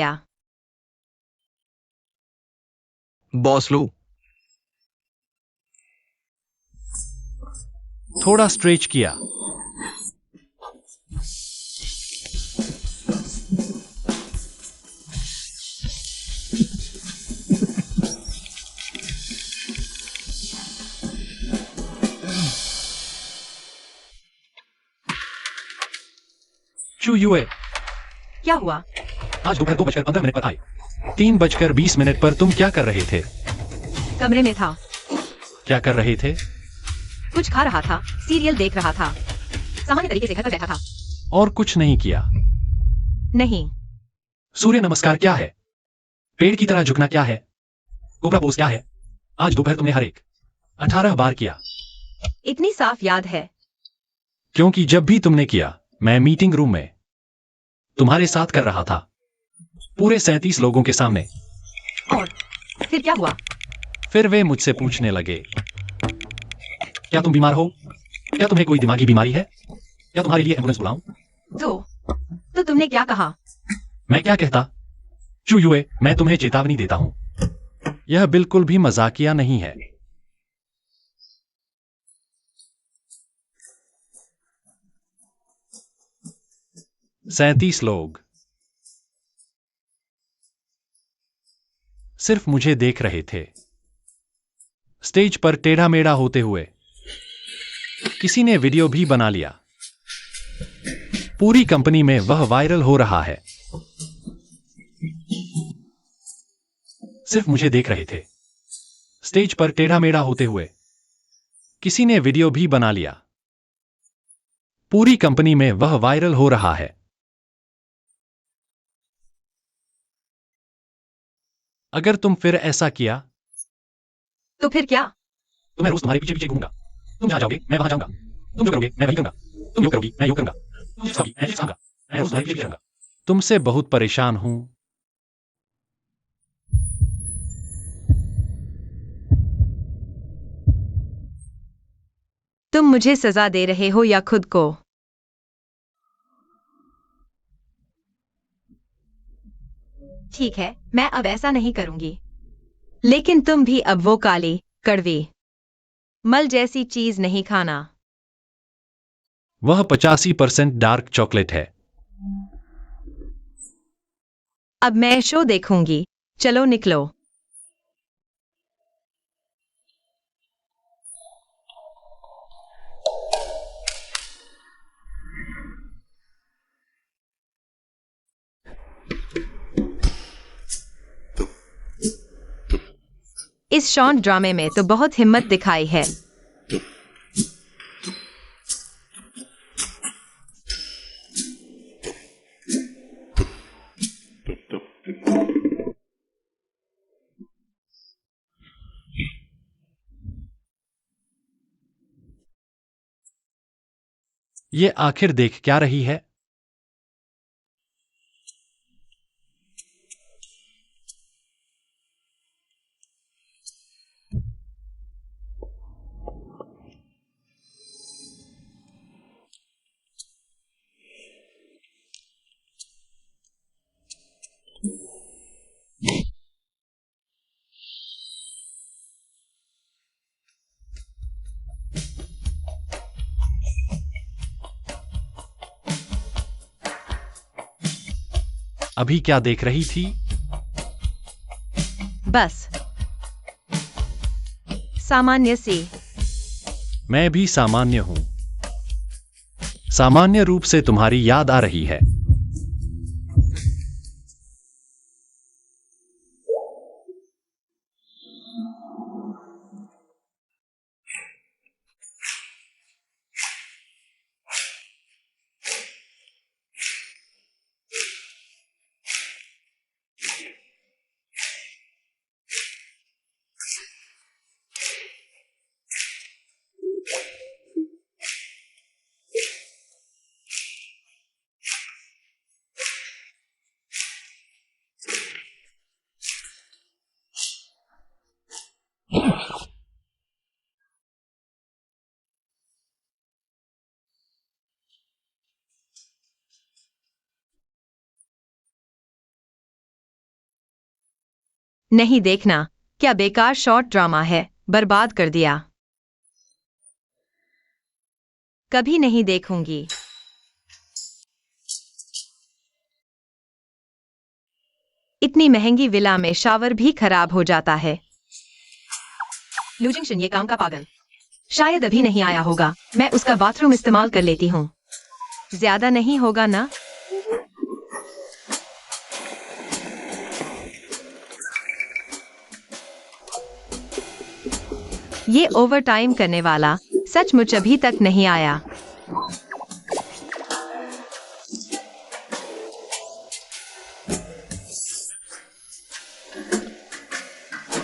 क्या? बॉस लो। थोड़ा स्ट्रेच किया। चूयुए, क्या हुआ? आज दोपहर 2:15 पर आए। 3:20 पर तुम क्या कर रहे थे? कमरे में था। क्या कर रहे थे? कुछ खा रहा था, सीरियल देख रहा था, सामान्य तरीके से घर पर बैठा था। और कुछ नहीं किया? नहीं। सूर्य नमस्कार क्या है? पेड़ की तरह झुकना क्या है? कोबरा पोज क्या है? आज दोपहर तुमने हर एक 18 बार किया। इतनी साफ याद है। क्योंकि जब भी तुमने किया, मैं मीटिंग रूम में तुम्हारे साथ कर रहा था, पूरे 37 लोगों के सामने। और फिर क्या हुआ? फिर वे मुझसे पूछने लगे, क्या तुम बीमार हो? क्या तुम्हें कोई दिमागी बीमारी है? क्या तुम्हारे लिए एम्बुलेंस बुलाऊं? तो तुमने क्या कहा? मैं क्या कहता? चूयुए, मैं तुम्हें चेतावनी देता हूं, यह बिल्कुल भी मजाकिया नहीं है। सैंतीस लोग सिर्फ मुझे देख रहे थे, स्टेज पर टेढ़ा मेढ़ा होते हुए। किसी ने वीडियो भी बना लिया। पूरी कंपनी में वह वायरल हो रहा है। सिर्फ मुझे देख रहे थे, स्टेज पर टेढ़ा मेढ़ा होते हुए। किसी ने वीडियो भी बना लिया। पूरी कंपनी में वह वायरल हो रहा है। अगर तुम फिर ऐसा किया, तो फिर क्या? तो मैं रोज तुम्हारे पीछे पीछे घूमूंगा। तुम जहां जाओगे मैं वहां जाऊंगा। तुम जो करोगे मैं वही करूंगा। तुम योग करोगी मैं योग करूंगा। तुम जिस खाओगी मैं जिस खाऊंगा। मैं रोज तुम्हारे पीछे पीछे रहूंगा। तुमसे बहुत परेशान हूं। तुम मुझे सजा दे रहे हो या खुद को? ठीक है, मैं अब ऐसा नहीं करूंगी। लेकिन तुम भी अब वो काली, कड़वी मल जैसी चीज नहीं खाना। वह 85% डार्क चॉकलेट है। अब मैं शो देखूंगी। चलो निकलो। इस शॉन्ट ड्रामे में तो बहुत हिम्मत दिखाई है। ये आखिर देख क्या रही है? अभी क्या देख रही थी? बस सामान्य सी। मैं भी सामान्य हूं। सामान्य रूप से तुम्हारी याद आ रही है। नहीं देखना, क्या बेकार शॉर्ट ड्रामा है, बर्बाद कर दिया। कभी नहीं देखूंगी। इतनी महंगी विला में शावर भी खराब हो जाता है। लूजिंगशन ये काम का पागल शायद अभी नहीं आया होगा, मैं उसका बाथरूम इस्तेमाल कर लेती हूँ। ज्यादा नहीं होगा ना? ये ओवर टाइम करने वाला सचमुच अभी तक नहीं आया।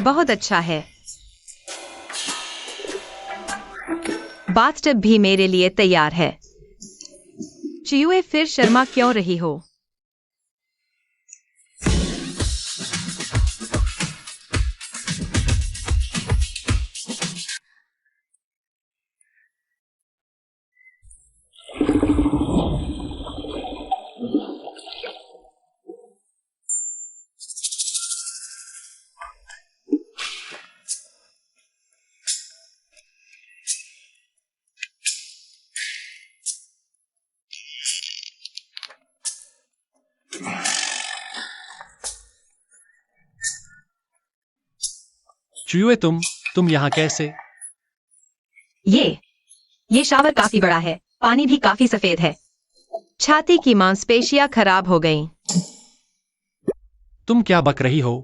बहुत अच्छा है। बाथटब भी मेरे लिए तैयार है। चियुए, फिर शर्मा क्यों रही हो? चुयुए, तुम यहाँ कैसे? ये शावर काफी बड़ा है, पानी भी काफी सफेद है। छाती की मांसपेशियां खराब हो गईं। तुम क्या बक रही हो?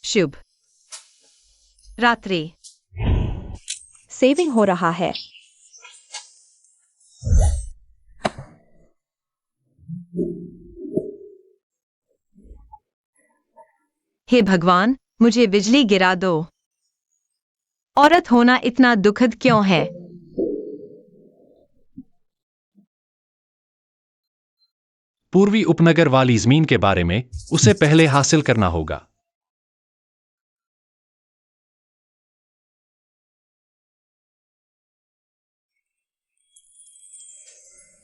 शुभ रात्रि। सेविंग हो रहा है। हे भगवान, मुझे बिजली गिरा दो। औरत होना इतना दुखद क्यों है? पूर्वी उपनगर वाली जमीन के बारे में उसे पहले हासिल करना होगा।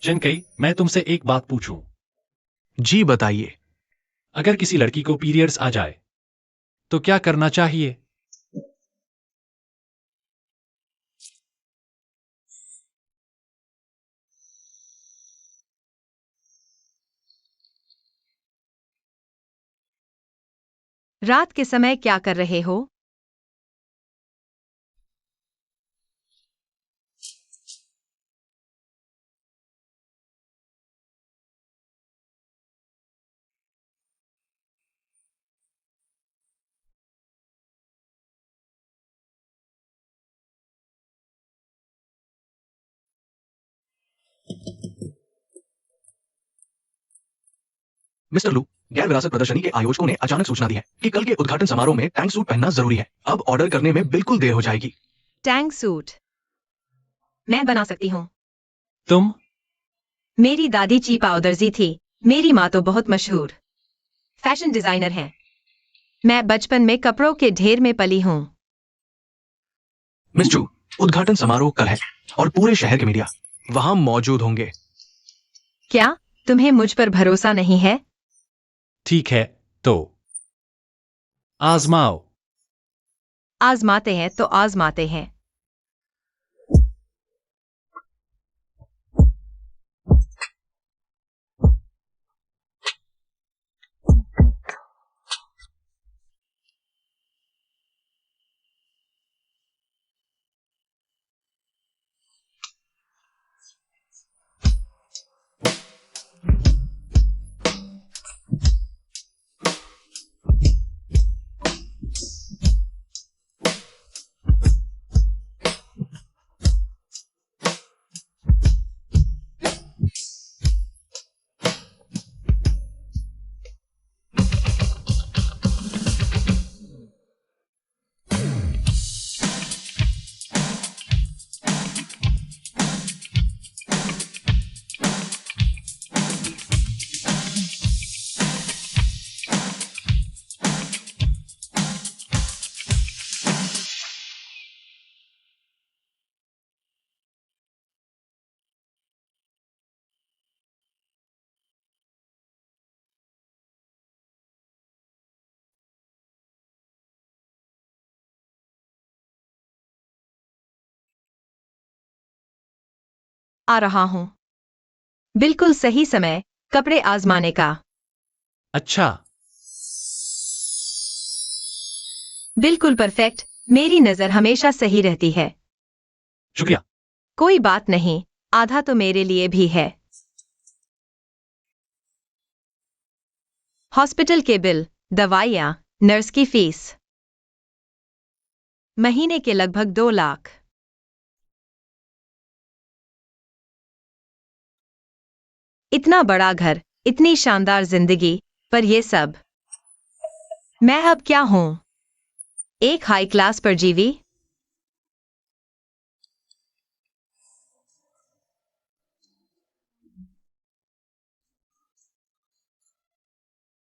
जिनकई, मैं तुमसे एक बात पूछूं? जी बताइए। अगर किसी लड़की को पीरियड्स आ जाए तो क्या करना चाहिए? रात के समय क्या कर रहे हो? मिस्टर लू, गैर विरासत प्रदर्शनी के आयोजकों ने अचानक सूचना दी है कि कल के उद्घाटन समारोह में टैंक सूट पहनना जरूरी है। अब ऑर्डर करने में बिल्कुल देर हो जाएगी। टैंक सूट मैं बना सकती हूँ। तुम? मेरी दादी ची पाउदर्जी थी। मेरी माँ तो बहुत मशहूर फैशन डिजाइनर है। मैं बचपन में कपड़ों के ढेर में पली हूँ। मिस चू, उद्घाटन समारोह कल है और पूरे शहर के मीडिया वहां मौजूद होंगे। क्या तुम्हें मुझ पर भरोसा नहीं है? ठीक है, तो आजमाओ। आजमाते हैं तो आजमाते हैं। आ रहा हूं। बिल्कुल सही समय कपड़े आजमाने का। अच्छा, बिल्कुल परफेक्ट। मेरी नजर हमेशा सही रहती है। शुक्रिया। कोई बात नहीं, आधा तो मेरे लिए भी है। हॉस्पिटल के बिल, दवाइयाँ, नर्स की फीस, महीने के लगभग 2 लाख। इतना बड़ा घर, इतनी शानदार जिंदगी, पर ये सब। मैं अब क्या हूं? एक हाई क्लास परजीवी?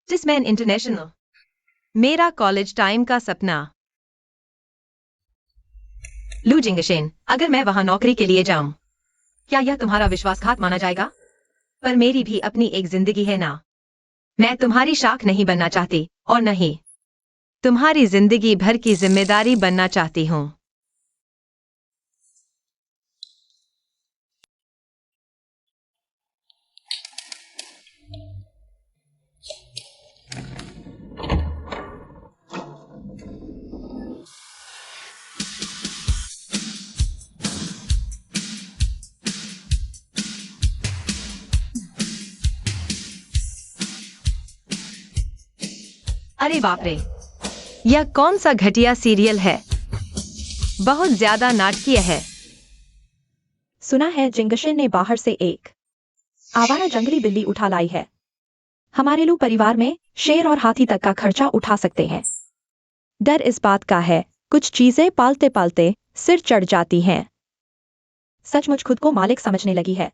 जिसमैन इंटरनेशनल। मेरा कॉलेज टाइम का सपना। लू जिंगशेन, अगर मैं वहां नौकरी के लिए जाऊं, क्या यह तुम्हारा विश्वासघात माना जाएगा? पर मेरी भी अपनी एक जिंदगी है ना। मैं तुम्हारी शाख नहीं बनना चाहती, और नहीं तुम्हारी जिंदगी भर की जिम्मेदारी बनना चाहती हूं। अरे बाप रे, यह कौन सा घटिया सीरियल है? बहुत ज्यादा नाटकीय है। सुना है जिंगशन ने बाहर से एक आवारा जंगली बिल्ली उठा लाई है। हमारे लोग परिवार में शेर और हाथी तक का खर्चा उठा सकते हैं। डर इस बात का है कुछ चीजें पालते पालते सिर चढ़ जाती हैं। सचमुच खुद को मालिक समझने लगी है।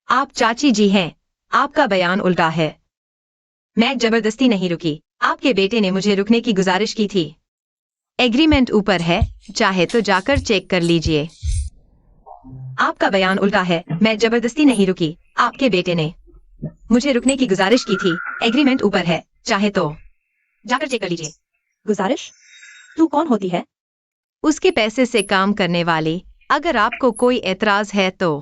आप चाची जी हैं, आपका बयान उल्टा है। मैं जबरदस्ती नहीं रुकी, आपके बेटे ने मुझे रुकने की गुजारिश की थी। एग्रीमेंट ऊपर है, चाहे तो जाकर चेक कर लीजिए। आपका बयान उल्टा है, मैं जबरदस्ती नहीं रुकी, आपके बेटे ने मुझे रुकने की गुजारिश की थी। एग्रीमेंट ऊपर है, चाहे तो जाकर चेक कर लीजिए। गुजारिश? तू कौन होती है? उसके पैसे से काम करने वाली। अगर आपको कोई एतराज है तो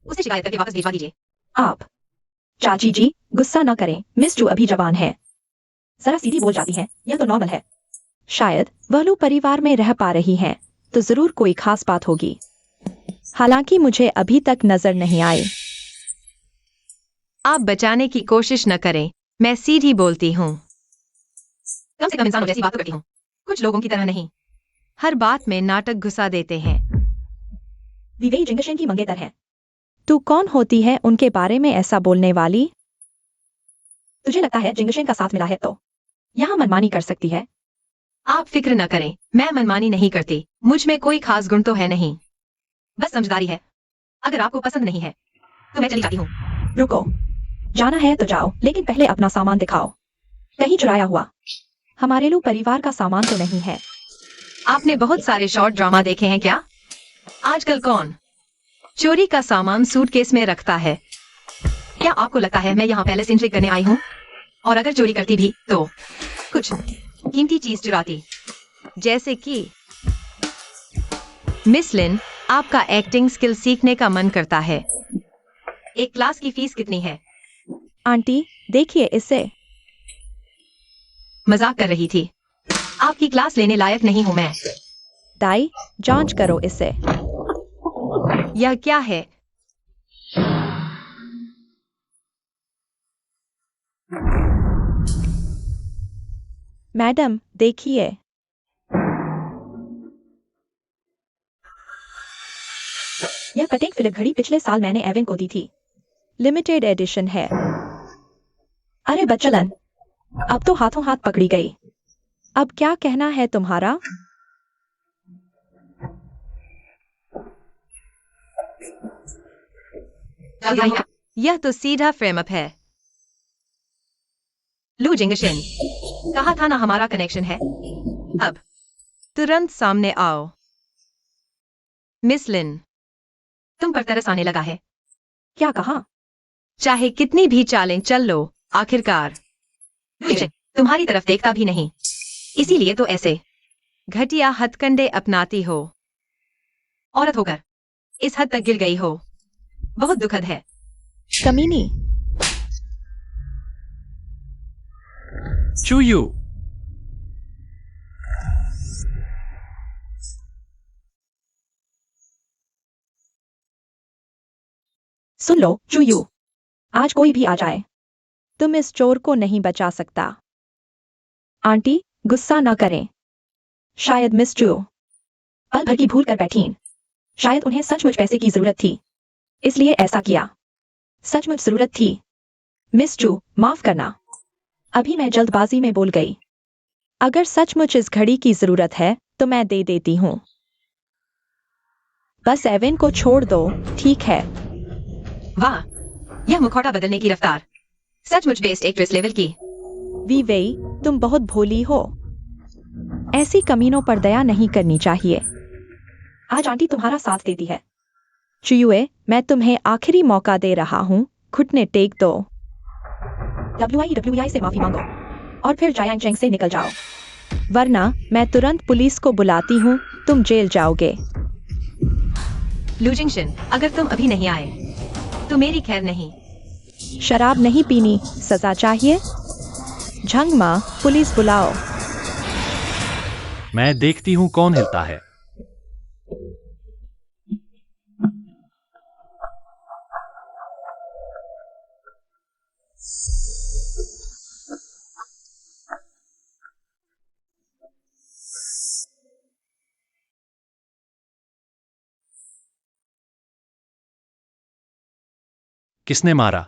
उसे शिकायत करके वापस भिजवा दीजिए। आप चाची जी गुस्सा न करें, मिस जू अभी जवान है, जरा सीधी बोल जाती है, यह तो नॉर्मल है। शायद वह लोग परिवार में रह पा रही हैं, तो जरूर कोई खास बात होगी। हालांकि मुझे अभी तक नजर नहीं आई। आप बचाने की कोशिश न करें, मैं सीधी बोलती हूँ। कम से कम इंसानों जैसी बात तो करती हूँ, कुछ लोगों की तरह नहीं। हर बात में नाटक घुसा देते हैं। विवेक जिंगशन की मंगेतर है। तू कौन होती है उनके बारे में ऐसा बोलने वाली? तुझे लगता है जिंगशन का साथ मिला है तो यहाँ मनमानी कर सकती है? आप फिक्र न करें, मैं मनमानी नहीं करती। मुझ में कोई खास गुण तो है नहीं, बस समझदारी है। अगर आपको पसंद नहीं है तो मैं चली जाती हूँ। रुको, जाना है तो जाओ, लेकिन पहले अपना सामान दिखाओ। कहीं चुराया हुआ हमारे लोग परिवार का सामान तो नहीं है। आपने बहुत सारे शॉर्ट ड्रामा देखे हैं क्या? आजकल कौन चोरी का सामान सूटकेस में रखता है? क्या आपको लगता है मैं यहाँ पैलेस एंट्री करने आई हूँ? और अगर चोरी करती भी तो कुछ कीमती चीज चुराती, जैसे कि मिस लिन, आपका एक्टिंग स्किल सीखने का मन करता है। एक क्लास की फीस कितनी है? आंटी देखिए इसे। मजाक कर रही थी। आपकी क्लास लेने लायक नहीं हूं मैं। दाई जांच करो इसे। यह क्या है? मैडम देखिए। यह कटिंग फिलिप घड़ी पिछले साल मैंने एवन को दी थी। लिमिटेड एडिशन है। अरे बच्चलन, अब तो हाथों हाथ पकड़ी गई। अब क्या कहना है तुम्हारा? यह तो सीधा फ्रेम अप है। लू जिंगशन, कहा था ना हमारा कनेक्शन है। अब तुरंत सामने आओ। मिस लिन, तुम पर तरस आने लगा है। क्या कहा? चाहे कितनी भी चालें चल लो, आखिरकार तुम्हारी तरफ देखता भी नहीं, इसीलिए तो ऐसे घटिया हथकंडे अपनाती हो। औरत होकर इस हद तक गिर गई हो। बहुत दुखद है। कमीनी। चूयू। सुन लो चूयू, आज कोई भी आ जाए, तुम इस चोर को नहीं बचा सकता। आंटी, गुस्सा न करें। शायद मिस चू पल भर की भूल कर बैठीं। शायद उन्हें सचमुच पैसे की जरूरत थी, इसलिए ऐसा किया। सचमुच जरूरत थी। मिस चू, माफ करना। अभी मैं जल्दबाजी में बोल गई। अगर सचमुच इस घड़ी की जरूरत है तो मैं दे देती हूँ। बस एवन को छोड़ दो, ठीक है? वाह, यह मुखौटा बदलने की रफ्तार सचमुच बेस्ट एक्ट्रेस लेवल की। वीवेई, तुम बहुत भोली हो। ऐसी कमीनों पर दया नहीं करनी चाहिए। आज आंटी तुम्हारा साथ देती है। चुयुए, मैं तुम्हें आखिरी मौका दे रहा हूँ, घुटने टेक दो। WIWI से माफी मांगो और फिर जायांग चेंग से निकल जाओ, वरना मैं तुरंत पुलिस को बुलाती हूँ, तुम जेल जाओगे। लू जिंगशन, अगर तुम अभी नहीं आए तो मेरी खैर नहीं। शराब नहीं पीनी, सजा चाहिए। झंगमा, पुलिस बुलाओ। मैं देखती हूं कौन हिलता है। किसने मारा?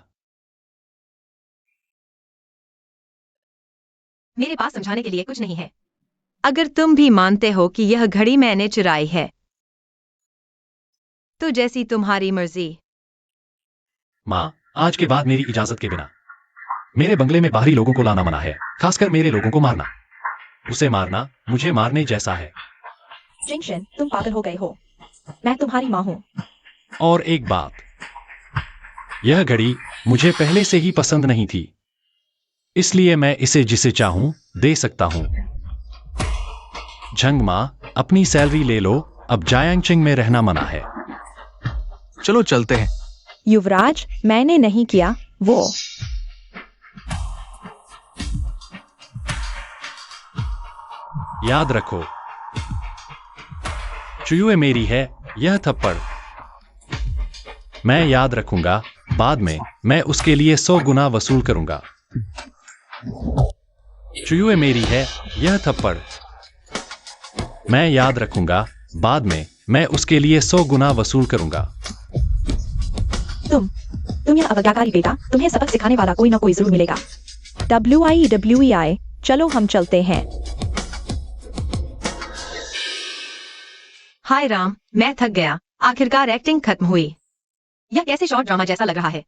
मेरे पास समझाने के लिए कुछ नहीं है। अगर तुम भी मानते हो कि यह घड़ी मैंने चुराई है तो जैसी तुम्हारी मर्जी। माँ, आज के बाद मेरी इजाजत के बिना मेरे बंगले में बाहरी लोगों को लाना मना है, खासकर मेरे लोगों को मारना। उसे मारना मुझे मारने जैसा है। जिंगशन, तुम पागल हो गए हो। मैं तुम्हारी माँ हूँ। और एक बात, यह घड़ी मुझे पहले से ही पसंद नहीं थी, इसलिए मैं इसे जिसे चाहूं दे सकता हूं। झंगमा, अपनी सैलरी ले लो, अब जायांगचिंग में रहना मना है। चलो चलते हैं। युवराज, मैंने नहीं किया वो। याद रखो, चुयुए मेरी है यह थप्पड़। मैं याद रखूंगा, बाद में मैं उसके लिए 100 गुना वसूल करूंगा। चुयुए मेरी है यह थप्पड़। मैं याद रखूंगा, बाद में मैं उसके लिए 100 गुना वसूल करूंगा। तुम यह अवज्ञाकारी बेटा, तुम्हें सबक सिखाने वाला कोई ना कोई जरूर मिलेगा। WIWEI, चलो हम चलते हैं। हाय राम, मैं थक गया। आखिरकार एक्टिंग खत्म हुई। यह कैसे शॉर्ट ड्रामा जैसा लग रहा है।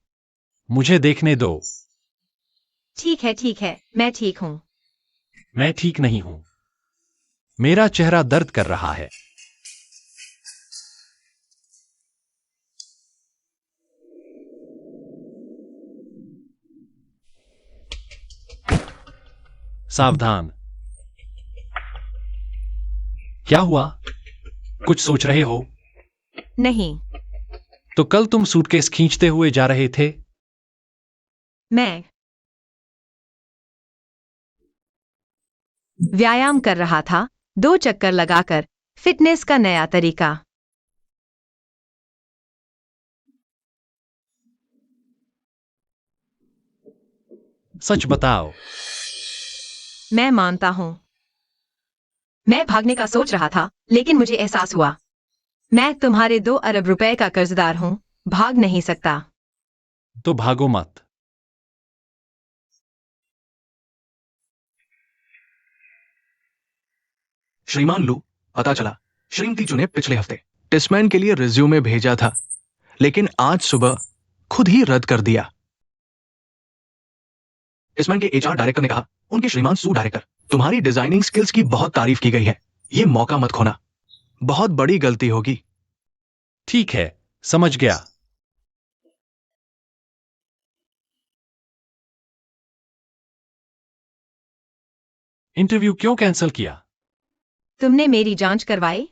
मुझे देखने दो। ठीक है, मैं ठीक हूँ। मैं ठीक नहीं हूं। मेरा चेहरा दर्द कर रहा है। सावधान। क्या हुआ? कुछ सोच रहे हो? नहीं, तो कल तुम सूटकेस खींचते हुए जा रहे थे। मैं व्यायाम कर रहा था, 2 चक्कर लगाकर। फिटनेस का नया तरीका। सच बताओ। मैं मानता हूँ। मैं भागने का सोच रहा था, लेकिन मुझे एहसास हुआ मैं तुम्हारे 2 अरब रुपए का कर्जदार हूँ, भाग नहीं सकता। तो भागो मत। श्रीमान लू, पता चला श्रीमती चू ने पिछले हफ्ते टेस्टमैन के लिए रिज्यूमे भेजा था, लेकिन आज सुबह खुद ही रद्द कर दिया। टेस्टमैन के HR डायरेक्टर ने कहा, उनके श्रीमान सू डायरेक्टर, तुम्हारी डिजाइनिंग स्किल्स की बहुत तारीफ की गई है, ये मौका मत खोना, बहुत बड़ी गलती होगी। ठीक है, समझ गया। इंटरव्यू क्यों कैंसिल किया? तुमने मेरी जांच करवाई?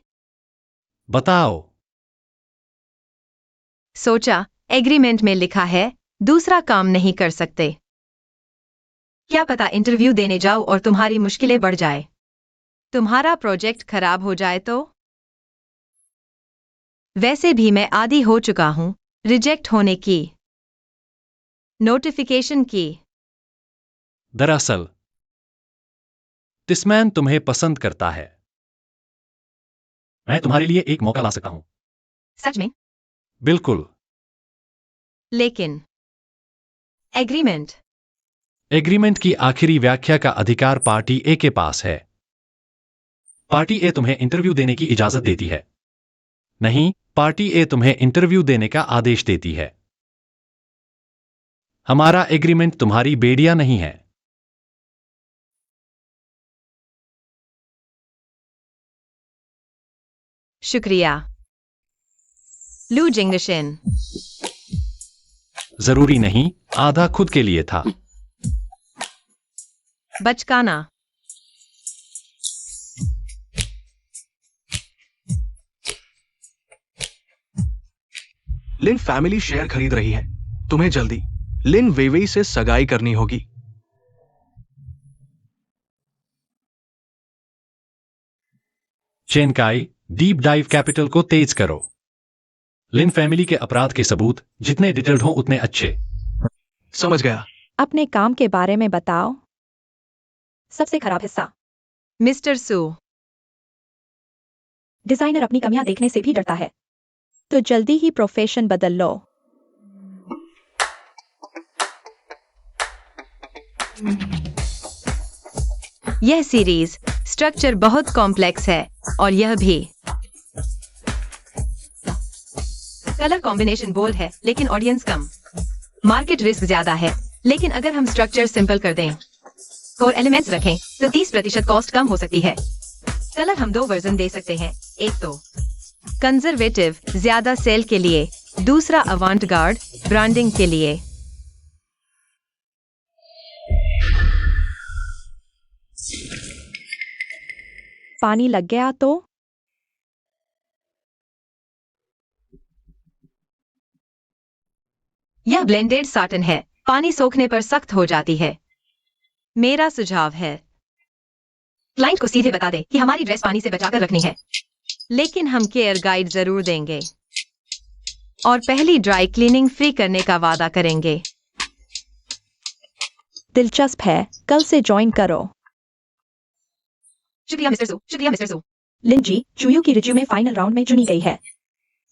बताओ। सोचा, एग्रीमेंट में लिखा है दूसरा काम नहीं कर सकते। क्या पता इंटरव्यू देने जाओ और तुम्हारी मुश्किलें बढ़ जाए, तुम्हारा प्रोजेक्ट खराब हो जाए तो। वैसे भी मैं आदी हो चुका हूं रिजेक्ट होने की, नोटिफिकेशन की। दरअसल टिसमैन तुम्हें पसंद करता है। मैं तुम्हारे लिए एक मौका ला सकता हूं। सच में? बिल्कुल। लेकिन एग्रीमेंट। एग्रीमेंट की आखिरी व्याख्या का अधिकार पार्टी ए के पास है। पार्टी ए तुम्हें इंटरव्यू देने की इजाजत देती है। नहीं, पार्टी ए तुम्हें इंटरव्यू देने का आदेश देती है। हमारा एग्रीमेंट तुम्हारी बेड़िया नहीं है। शुक्रिया लू जिंगशन। जरूरी नहीं, आधा खुद के लिए था। बचकाना। लिन फैमिली शेयर खरीद रही है, तुम्हें जल्दी लिन वेवेई से सगाई करनी होगी। चेनकाई, डीप डाइव कैपिटल को तेज करो। लिन फैमिली के अपराध के सबूत जितने डिटेल्ड हों उतने अच्छे। समझ गया। अपने काम के बारे में बताओ। सबसे खराब हिस्सा। मिस्टर सू। डिजाइनर अपनी कमियां देखने से भी डरता है, तो जल्दी ही प्रोफेशन बदल लो। यह सीरीज स्ट्रक्चर बहुत कॉम्प्लेक्स है और यह भी। कलर कॉम्बिनेशन बोल्ड है लेकिन ऑडियंस कम, मार्केट रिस्क ज्यादा है। लेकिन अगर हम स्ट्रक्चर सिंपल कर दें, कोर एलिमेंट्स रखें तो 30% कॉस्ट कम हो सकती है। कलर हम 2 वर्जन दे सकते हैं, एक तो कंजर्वेटिव ज्यादा सेल के लिए, दूसरा अवांट गार्ड ब्रांडिंग के लिए। पानी लग गया तो? यह ब्लेंडेड साटन है, पानी सोखने पर सख्त हो जाती है। मेरा सुझाव है क्लाइंट को सीधे बता दे कि हमारी ड्रेस पानी से बचाकर रखनी है, लेकिन हम केयर गाइड जरूर देंगे और पहली ड्राई क्लीनिंग फ्री करने का वादा करेंगे। दिलचस्प है, कल से ज्वाइन करो। शुक्रिया मिस्टर सू, शुक्रिया मिस्टर सू। लिन जी, चुयू की रिज्यूमे फाइनल राउंड में चुनी गई है।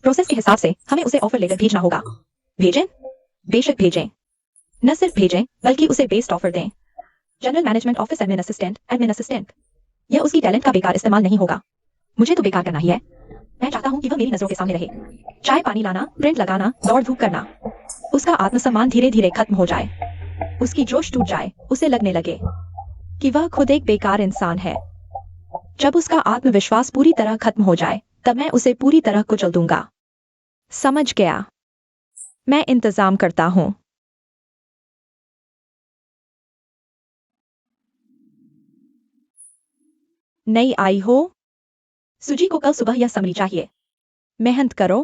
प्रोसेस के हिसाब से हमें उसे ऑफर लेटर भेजना होगा। भेजें? बेशक भेजें। न सिर्फ भेजें बल्कि उसे बेस्ड ऑफर दें। General management office admin assistant. यह उसकी टैलेंट का बेकार इस्तेमाल नहीं होगा। मुझे तो बेकार करना ही है। मैं चाहता हूं कि वह मेरी नजरों के सामने रहे। चाय पानी लाना, प्रिंट लगाना, दौड़ धूप करना। उसका आत्मसम्मान धीरे धीरे खत्म हो जाए, उसकी जोश टूट जाए, उसे लगने लगे कि वह खुद एक बेकार इंसान है। जब उसका आत्मविश्वास पूरी तरह खत्म हो जाए, तब मैं उसे पूरी तरह कुचल दूंगा। समझ गया। मैं इंतजाम करता हूं। नई आई हो? सुजी को कल सुबह यह समरी चाहिए। मेहनत करो।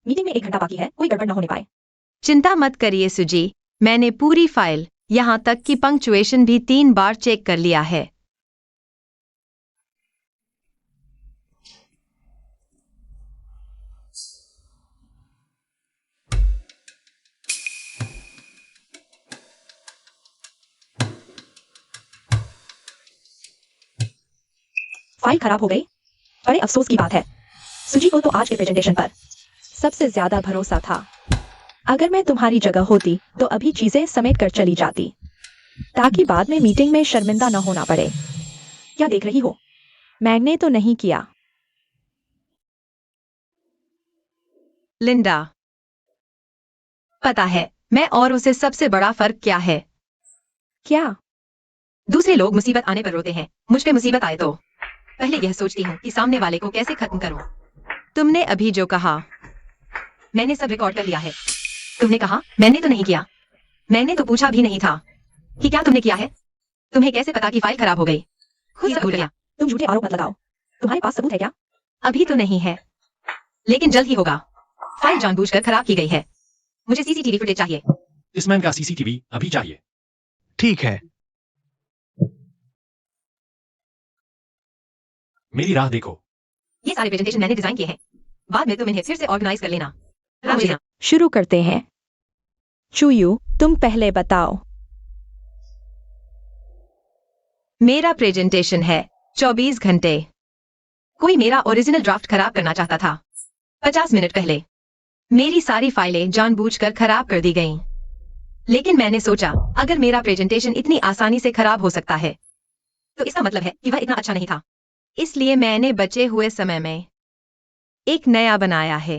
मीटिंग में 1 घंटा बाकी है, कोई गड़बड़ न होने पाए। चिंता मत करिए सुजी, मैंने पूरी फाइल यहां तक कि पंक्चुएशन भी 3 बार चेक कर लिया है। फाइल खराब हो गई? बड़े अफसोस की बात है। सुजी को तो आज के प्रेजेंटेशन पर सबसे ज्यादा भरोसा था। अगर मैं तुम्हारी जगह होती तो अभी चीजें समेट कर चली जाती, ताकि बाद में मीटिंग में शर्मिंदा न होना पड़े। क्या देख रही हो? मैंने तो नहीं किया। लिंडा, पता है मैं और उसे सबसे बड़ा फर्क क्या है? क्या? दूसरे लोग मुसीबत आने पर रोते हैं, मुझ पे मुसीबत आए तो पहले यह सोचती हूँ कि सामने वाले को कैसे खत्म करूं। तुमने अभी जो कहा मैंने सब रिकॉर्ड कर लिया है। तुमने कहा मैंने तो नहीं किया। मैंने तो पूछा भी नहीं था कि क्या तुमने किया है। तुम्हें कैसे पता कि फाइल खराब हो गई? खुद सब भूल गया। तुम झूठे आरोप मत लगाओ। तुम्हारे पास सबूत है क्या? अभी तो नहीं है, लेकिन जल्द ही होगा। फाइल जानबूझकर खराब की गई है। मुझे सीसीटीवी फुटेज चाहिए। इस मैन का सीसीटीवी अभी चाहिए। ठीक है। मेरी राह देखो। ये सारे प्रेजेंटेशन मैंने डिजाइन किए हैं। बाद में तुम इन्हें फिर से ऑर्गेनाइज कर लेना। राम। शुरू करते हैं। चूयू, तुम पहले बताओ। मेरा प्रेजेंटेशन है 24 घंटे। कोई मेरा ओरिजिनल ड्राफ्ट खराब करना चाहता था 50 मिनट पहले। मेरी सारी फाइलें जानबूझकर खराब कर दी गईं। लेकिन मैंने सोचा, अगर मेरा प्रेजेंटेशन इतनी आसानी से खराब हो सकता है, तो इसका मतलब है कि वह इतना अच्छा नहीं था। इसलिए मैंने बचे हुए समय में एक नया बनाया है।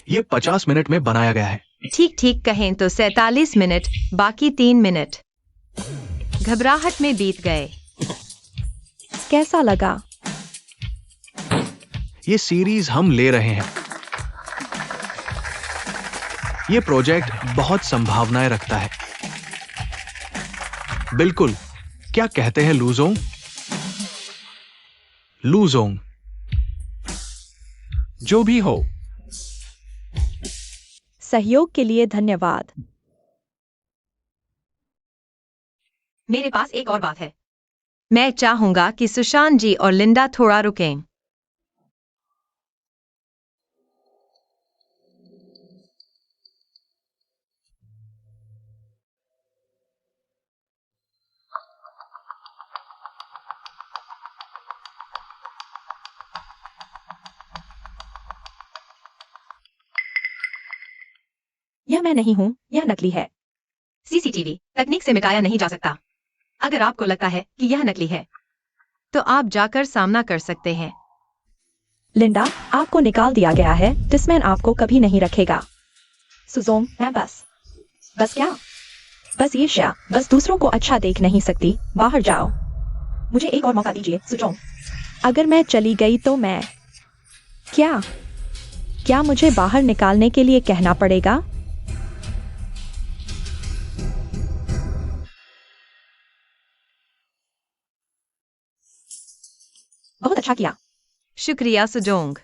ये 50 मिनट में बनाया गया है। ठीक ठीक कहें तो 47 मिनट, बाकी 3 मिनट घबराहट में बीत गए। कैसा लगा? ये सीरीज हम ले रहे हैं। ये प्रोजेक्ट बहुत संभावनाएं रखता है। बिल्कुल। क्या कहते हैं लूजोंग? लूजोंग। जो भी हो। सहयोग के लिए धन्यवाद। मेरे पास एक और बात है। मैं चाहूंगा कि सुशांत जी और लिंडा थोड़ा रुकें। यह मैं नहीं हूं, यह नकली है। सीसीटीवी तकनीक से मिटाया नहीं जा सकता। अगर आपको लगता है कि यह नकली है, तो आप जाकर सामना कर सकते हैं। लिंडा, आपको निकाल दिया गया है। डिसमैन आपको कभी नहीं रखेगा। सुजोंग, मैं बस क्या? बस ईर्ष्या, बस दूसरों को अच्छा देख नहीं सकती। बाहर जाओ। मुझे एक और मौका दीजिए, सुजोंग। अगर मैं चली गई तो मैं क्या मुझे बाहर निकालने के लिए कहना पड़ेगा? बहुत अच्छा किया। शुक्रिया सुजोंग।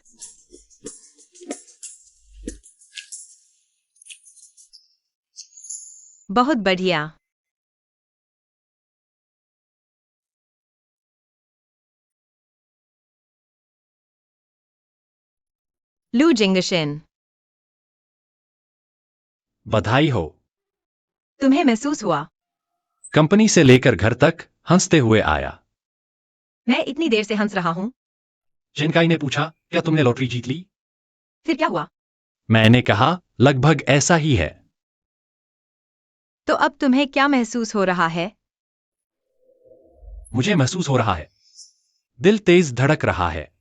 बहुत बढ़िया। लू जिंगशन, बधाई हो। तुम्हें महसूस हुआ? कंपनी से लेकर घर तक हंसते हुए आया। मैं इतनी देर से हंस रहा हूं। जिनकाई ने पूछा, क्या तुमने लॉटरी जीत ली? फिर क्या हुआ? मैंने कहा, लगभग ऐसा ही है। तो अब तुम्हें क्या महसूस हो रहा है? मुझे महसूस हो रहा है, दिल तेज धड़क रहा है।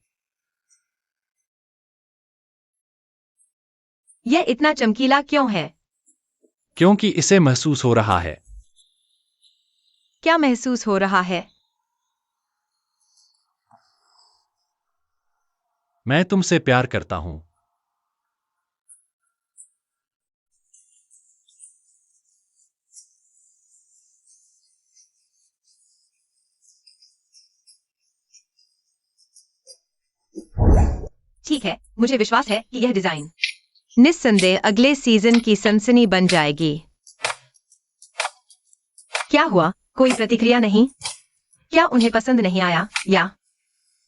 यह इतना चमकीला क्यों है? क्योंकि इसे महसूस हो रहा है। क्या महसूस हो रहा है? मैं तुमसे प्यार करता हूं। ठीक है, मुझे विश्वास है कि यह डिजाइन निस्संदेह अगले सीजन की सनसनी बन जाएगी। क्या हुआ? कोई प्रतिक्रिया नहीं? क्या उन्हें पसंद नहीं आया, या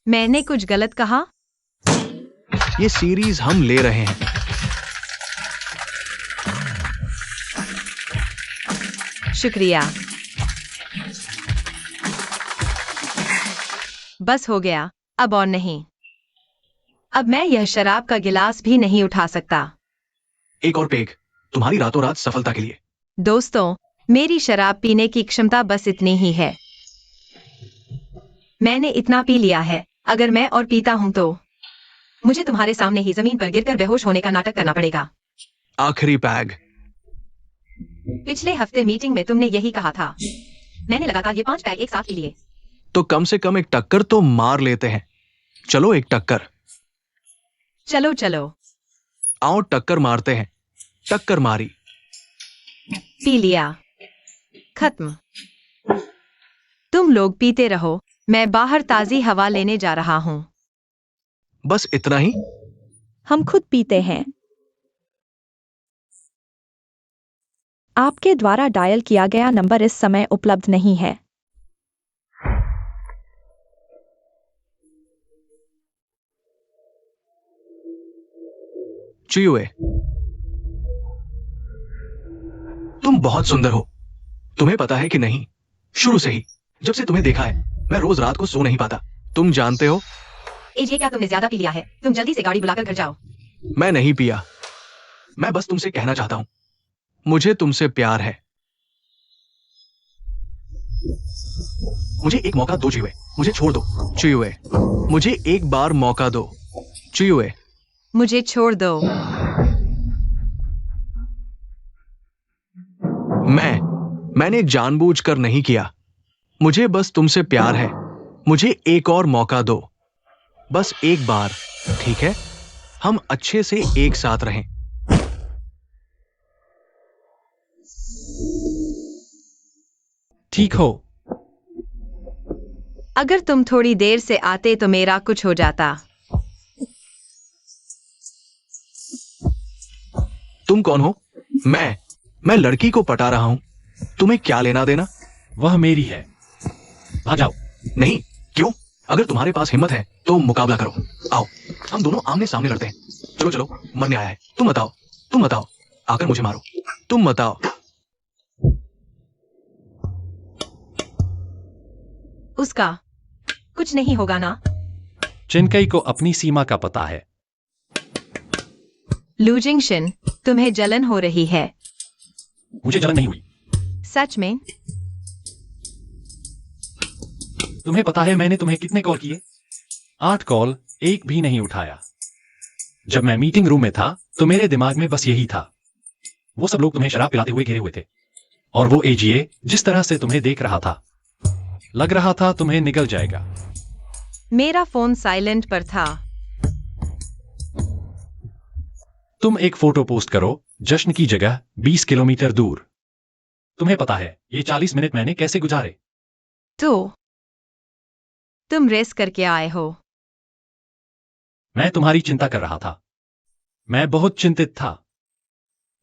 मैंने कुछ गलत कहा? ये सीरीज हम ले रहे हैं। शुक्रिया। बस हो गया, अब और नहीं। अब मैं यह शराब का गिलास भी नहीं उठा सकता। एक और पेग तुम्हारी रातों रात सफलता के लिए। दोस्तों, मेरी शराब पीने की क्षमता बस इतनी ही है। मैंने इतना पी लिया है, अगर मैं और पीता हूं तो मुझे तुम्हारे सामने ही जमीन पर गिरकर बेहोश होने का नाटक करना पड़ेगा। आखिरी पैग। पिछले हफ्ते मीटिंग में तुमने यही कहा था। मैंने लगातार ये 5 पैग एक साथ पी लिए। तो कम से कम एक टक्कर तो मार लेते हैं। चलो एक टक्कर। चलो चलो। आओ टक्कर मारते हैं। टक्कर मारी। पी लिया। खत्म। तुम लोग पीते रहो, मैं बाहर ताजी हवा लेने जा रहा हूँ। बस इतना ही? हम खुद पीते हैं। आपके द्वारा डायल किया गया नंबर इस समय उपलब्ध नहीं है। चुयुए, तुम बहुत सुंदर हो। तुम्हें पता है कि नहीं, शुरू से ही जब से तुम्हें देखा है मैं रोज रात को सो नहीं पाता। तुम जानते हो? ये क्या तुमने ज्यादा पी लिया है? तुम जल्दी से गाड़ी बुलाकर घर जाओ। मैं नहीं पिया। मैं बस तुमसे कहना चाहता हूं, मुझे तुमसे प्यार है। मुझे एक मौका दो चुयुए, मुझे छोड़ दो। चुयुए, मुझे एक बार मौका दो। चुयुए, मुझे छोड़ दो। मैंने जानबूझकर नहीं किया। मुझे बस तुमसे प्यार है। मुझे एक और मौका दो, बस एक बार, ठीक है? हम अच्छे से एक साथ रहें। ठीक हो। अगर तुम थोड़ी देर से आते तो मेरा कुछ हो जाता। तुम कौन हो? मैं लड़की को पटा रहा हूं। तुम्हें क्या लेना देना? वह मेरी है। आ जाओ। नहीं, क्यों? अगर तुम्हारे पास हिम्मत है तो मुकाबला करो। आओ, हम दोनों आमने सामने लड़ते हैं। चलो चलो, मरने आया है। तुम बताओ, आकर मुझे मारो। तुम बताओ। उसका कुछ नहीं होगा ना? चिनकई को अपनी सीमा का पता है। लू जिंगशन, तुम्हें जलन हो रही है? मुझे जलन नहीं हुई। सच में? तुम्हें पता है मैंने तुम्हें कितने कॉल किए? 8 कॉल, एक भी नहीं उठाया। जब मैं मीटिंग रूम में था तो मेरे दिमाग में बस यही था। वो सब लोग तुम्हें शराब पिलाते हुए घिरे हुए थे, और वो एजीए जिस तरह से तुम्हें देख रहा था, लग रहा था तुम्हें निगल जाएगा। मेरा फोन साइलेंट पर था। तुम एक फोटो पोस्ट करो जश्न की जगह 20 किलोमीटर दूर। तुम्हें पता है ये 40 मिनट मैंने कैसे गुजारे? तो तुम रेस करके आए हो? मैं तुम्हारी चिंता कर रहा था। मैं बहुत चिंतित था।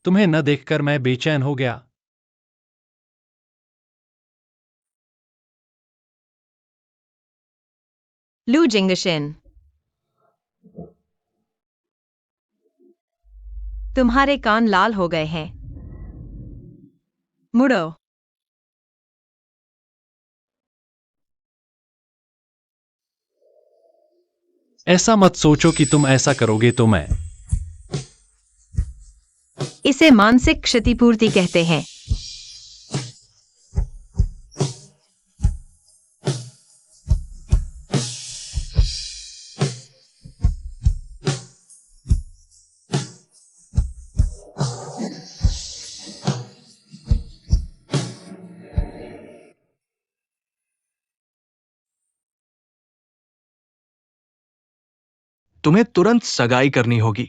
तुम्हें न देखकर मैं बेचैन हो गया। लू जिंगशन, तुम्हारे कान लाल हो गए हैं। मुड़ो। ऐसा मत सोचो कि तुम ऐसा करोगे तो मैं। इसे मानसिक क्षतिपूर्ति कहते हैं। तुम्हें तुरंत सगाई करनी होगी।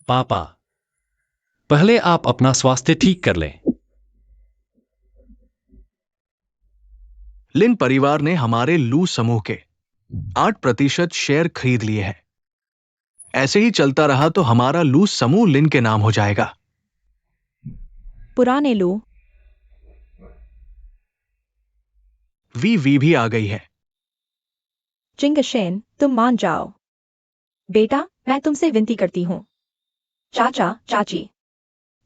पापा, पहले आप अपना स्वास्थ्य ठीक कर लें। लिन परिवार ने हमारे लू समूह के 8% शेयर खरीद लिए हैं। ऐसे ही चलता रहा तो हमारा लू समूह लिन के नाम हो जाएगा। पुराने लू वी भी आ गई है। जिंगशन, तुम मान जाओ। बेटा, मैं तुमसे विनती करती हूँ। चाचा, चाची,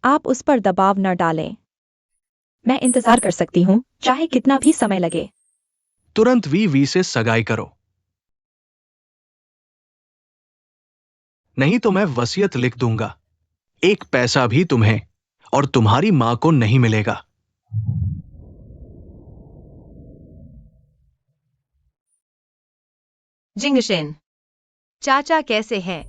आप उस पर दबाव न डालें। मैं इंतजार कर सकती हूँ, चाहे कितना भी समय लगे। तुरंत वी से सगाई करो, नहीं तो मैं वसीयत लिख दूंगा। एक पैसा भी तुम्हें और तुम्हारी मां को नहीं मिलेगा। जिंगशन, चाचा कैसे हैं?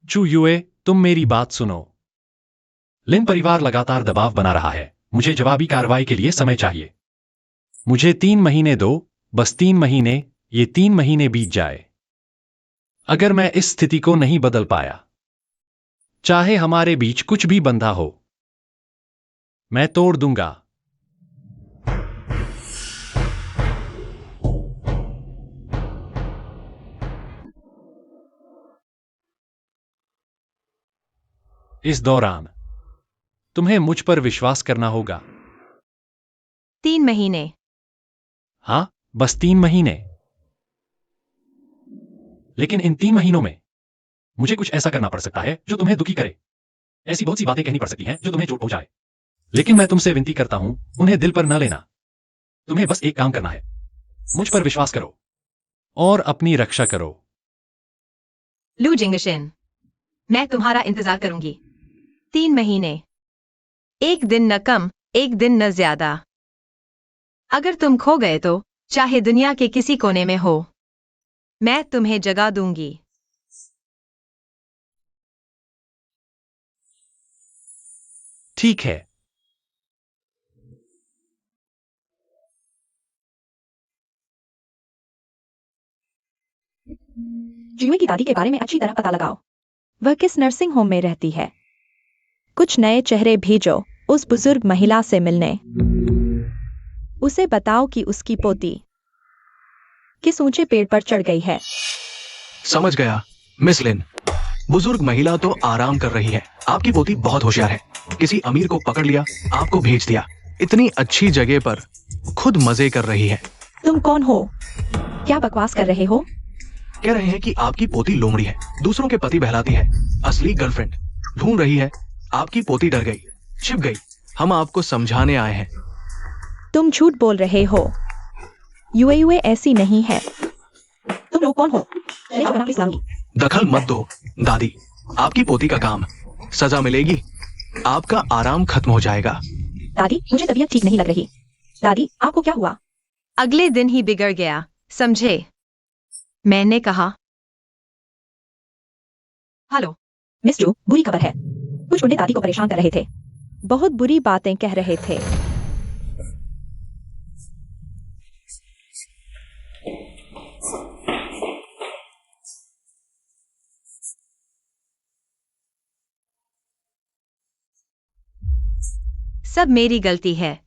चू युए, तुम मेरी बात सुनो। लिन परिवार लगातार दबाव बना रहा है। मुझे जवाबी कार्रवाई के लिए समय चाहिए। मुझे 3 महीने दो, बस 3 महीने। ये 3 महीने बीत जाए। अगर मैं इस स्थिति को नहीं बदल पाया, चाहे हमारे बीच कुछ भी बंधा हो, मैं तोड़ दूंगा। इस दौरान तुम्हें मुझ पर विश्वास करना होगा। 3 महीने। हाँ, बस 3 महीने। लेकिन इन 3 महीनों में मुझे कुछ ऐसा करना पड़ सकता है जो तुम्हें दुखी करे। ऐसी बहुत सी बातें कहनी पड़ सकती हैं जो तुम्हें चोट पहुंचाए। लेकिन मैं तुमसे विनती करता हूं, उन्हें दिल पर न लेना। तुम्हें बस एक काम करना है, मुझ पर विश्वास करो और अपनी रक्षा करो। लू जिंगशन, मैं तुम्हारा इंतजार करूंगी। 3 महीने, एक दिन न कम, एक दिन न ज्यादा। अगर तुम खो गए तो चाहे दुनिया के किसी कोने में हो, मैं तुम्हें जगा दूंगी। ठीक है। जुए की दादी के बारे में अच्छी तरह पता लगाओ। वह किस नर्सिंग होम में रहती है? कुछ नए चेहरे भेजो उस बुजुर्ग महिला से मिलने। उसे बताओ कि उसकी पोती किस ऊंचे पेड़ पर चढ़ गई है। समझ गया मिस लिन। बुजुर्ग महिला तो आराम कर रही है। आपकी पोती बहुत होशियार है। किसी अमीर को पकड़ लिया, आपको भेज दिया। इतनी अच्छी जगह पर खुद मजे कर रही है। तुम कौन हो? क्या बकवास कर रहे हो? कह रहे हैं कि आपकी पोती लोमड़ी है, दूसरों के पति बहलाती है, असली गर्लफ्रेंड ढूंढ रही है। आपकी पोती डर गई, छिप गई। हम आपको समझाने आए हैं। तुम झूठ बोल रहे हो। यूए ऐसी नहीं है। तुम लोग कौन हो? दखल मत दो दादी। आपकी पोती का काम, सजा मिलेगी। आपका आराम खत्म हो जाएगा। दादी, मुझे तबीयत ठीक नहीं लग रही। दादी, आपको क्या हुआ? अगले दिन ही बिगड़ गया, समझे? मैंने कहा। हेलो मिस जू, बुरी खबर है। कुछ गुंडे दादी को परेशान कर रहे थे। बहुत बुरी बातें कह रहे थे। सब मेरी गलती है।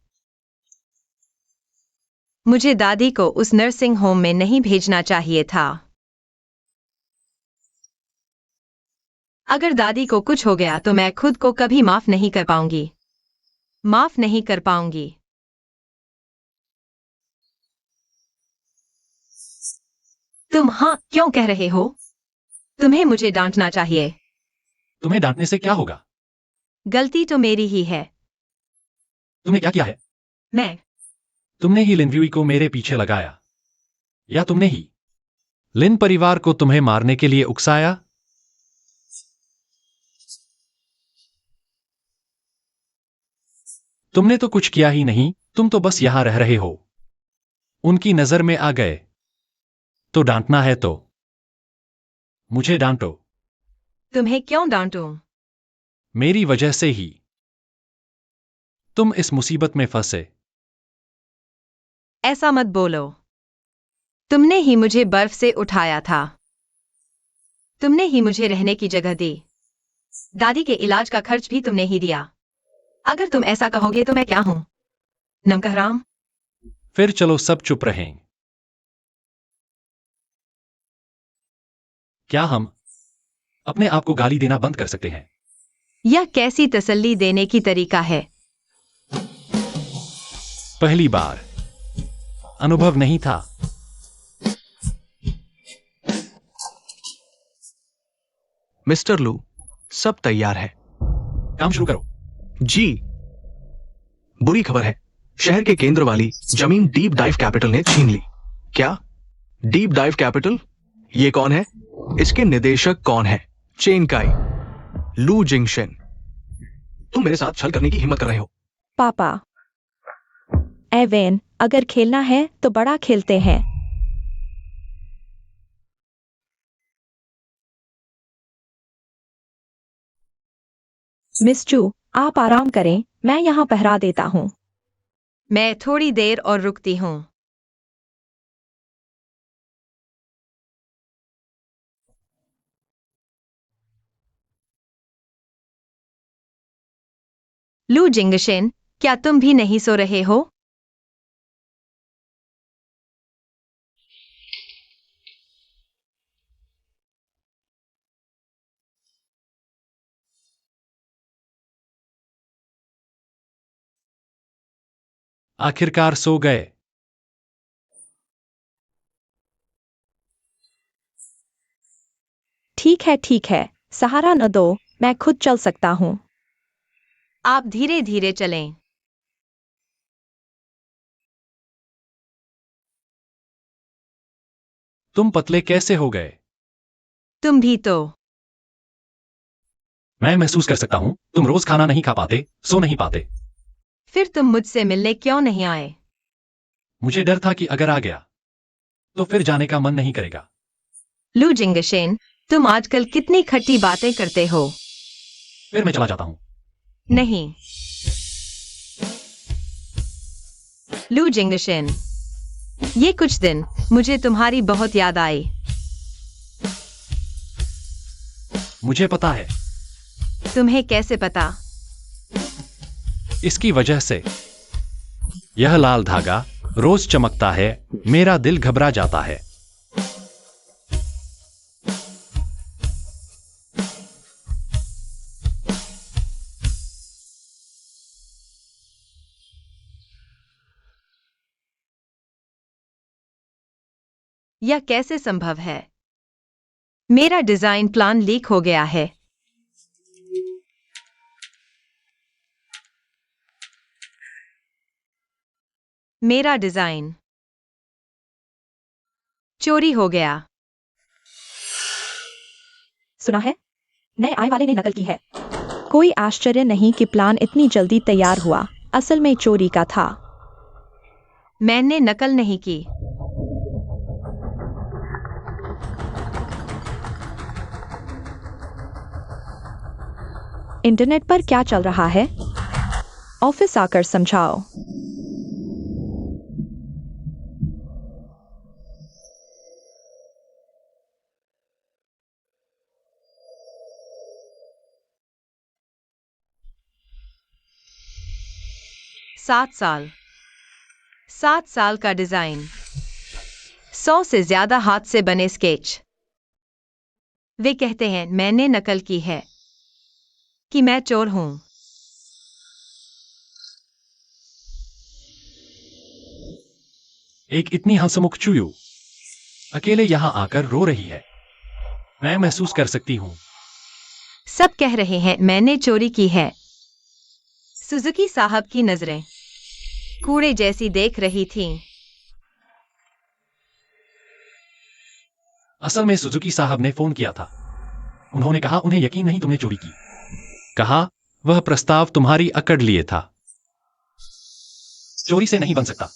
मुझे दादी को उस नर्सिंग होम में नहीं भेजना चाहिए था। अगर दादी को कुछ हो गया तो मैं खुद को कभी माफ नहीं कर पाऊंगी। माफ नहीं कर पाऊंगी। तुम हाँ क्यों कह रहे हो? तुम्हें मुझे डांटना चाहिए। तुम्हें डांटने से क्या होगा? गलती तो मेरी ही है। तुमने क्या किया है? तुमने ही लिन व्यूई को मेरे पीछे लगाया, या तुमने ही लिन परिवार को तुम्हें मारने के लिए उकसाया? तुमने तो कुछ किया ही नहीं, तुम तो बस यहां रह रहे हो। उनकी नजर में आ गए तो डांटना है तो मुझे डांटो। तुम्हें क्यों डांटूं? मेरी वजह से ही तुम इस मुसीबत में फंसे। ऐसा मत बोलो। तुमने ही मुझे बर्फ से उठाया था। तुमने ही मुझे रहने की जगह दी। दादी के इलाज का खर्च भी तुमने ही दिया। अगर तुम ऐसा कहोगे तो मैं क्या हूं? नमकहराम। फिर चलो सब चुप रहें। क्या हम अपने आप को गाली देना बंद कर सकते हैं? यह कैसी तसल्ली देने की तरीका है? पहली बार अनुभव नहीं था। मिस्टर लू, सब तैयार है। काम शुरू करो। जी। बुरी खबर है, शहर के केंद्र वाली जमीन डीप डाइव कैपिटल ने छीन ली। क्या? Deep dive capital? ये कौन है? इसके निदेशक कौन है? चेन काई, लू जिंगशन। तुम मेरे साथ छल करने की हिम्मत कर रहे हो? पापा, एवेन, अगर खेलना है तो बड़ा खेलते हैं। मिस चू, आप आराम करें, मैं यहाँ पहरा देता हूँ। मैं थोड़ी देर और रुकती हूँ। लू जिंगशेन, क्या तुम भी नहीं सो रहे हो? आखिरकार सो गए। ठीक है, सहारा न दो, मैं खुद चल सकता हूँ। आप धीरे धीरे चलें। तुम पतले कैसे हो गए? तुम भी तो। मैं महसूस कर सकता हूं, तुम रोज खाना नहीं खा पाते, सो नहीं पाते। फिर तुम मुझसे मिलने क्यों नहीं आए? मुझे डर था कि अगर आ गया तो फिर जाने का मन नहीं करेगा। लू जिंगशेन, तुम आजकल कितनी खट्टी बातें करते हो। फिर मैं चला जाता हूं। नहीं। लू जिंगशेन, ये कुछ दिन मुझे तुम्हारी बहुत याद आई। मुझे पता है। तुम्हें कैसे पता? इसकी वजह से यह लाल धागा रोज चमकता है, मेरा दिल घबरा जाता है। यह कैसे संभव है? मेरा डिजाइन प्लान लीक हो गया है। मेरा डिजाइन चोरी हो गया। सुना है, नए आय वाले ने नकल की है। कोई आश्चर्य नहीं कि प्लान इतनी जल्दी तैयार हुआ, असल में चोरी का था। मैंने नकल नहीं की। इंटरनेट पर क्या चल रहा है? ऑफिस आकर समझाओ। सात साल का डिजाइन, 100 से ज्यादा हाथ से बने स्केच। वे कहते हैं मैंने नकल की है, कि मैं चोर हूं। एक इतनी हंसमुख चूयू अकेले यहां आकर रो रही है। मैं महसूस कर सकती हूं। सब कह रहे हैं मैंने चोरी की है। सुजुकी साहब की नजरें कूड़े जैसी देख रही थीं। असल में सुजुकी साहब ने फोन किया था। उन्होंने कहा उन्हें यकीन नहीं तुमने चोरी की। कहा वह प्रस्ताव तुम्हारी अकड़ लिए था। चोरी से नहीं बन सकता।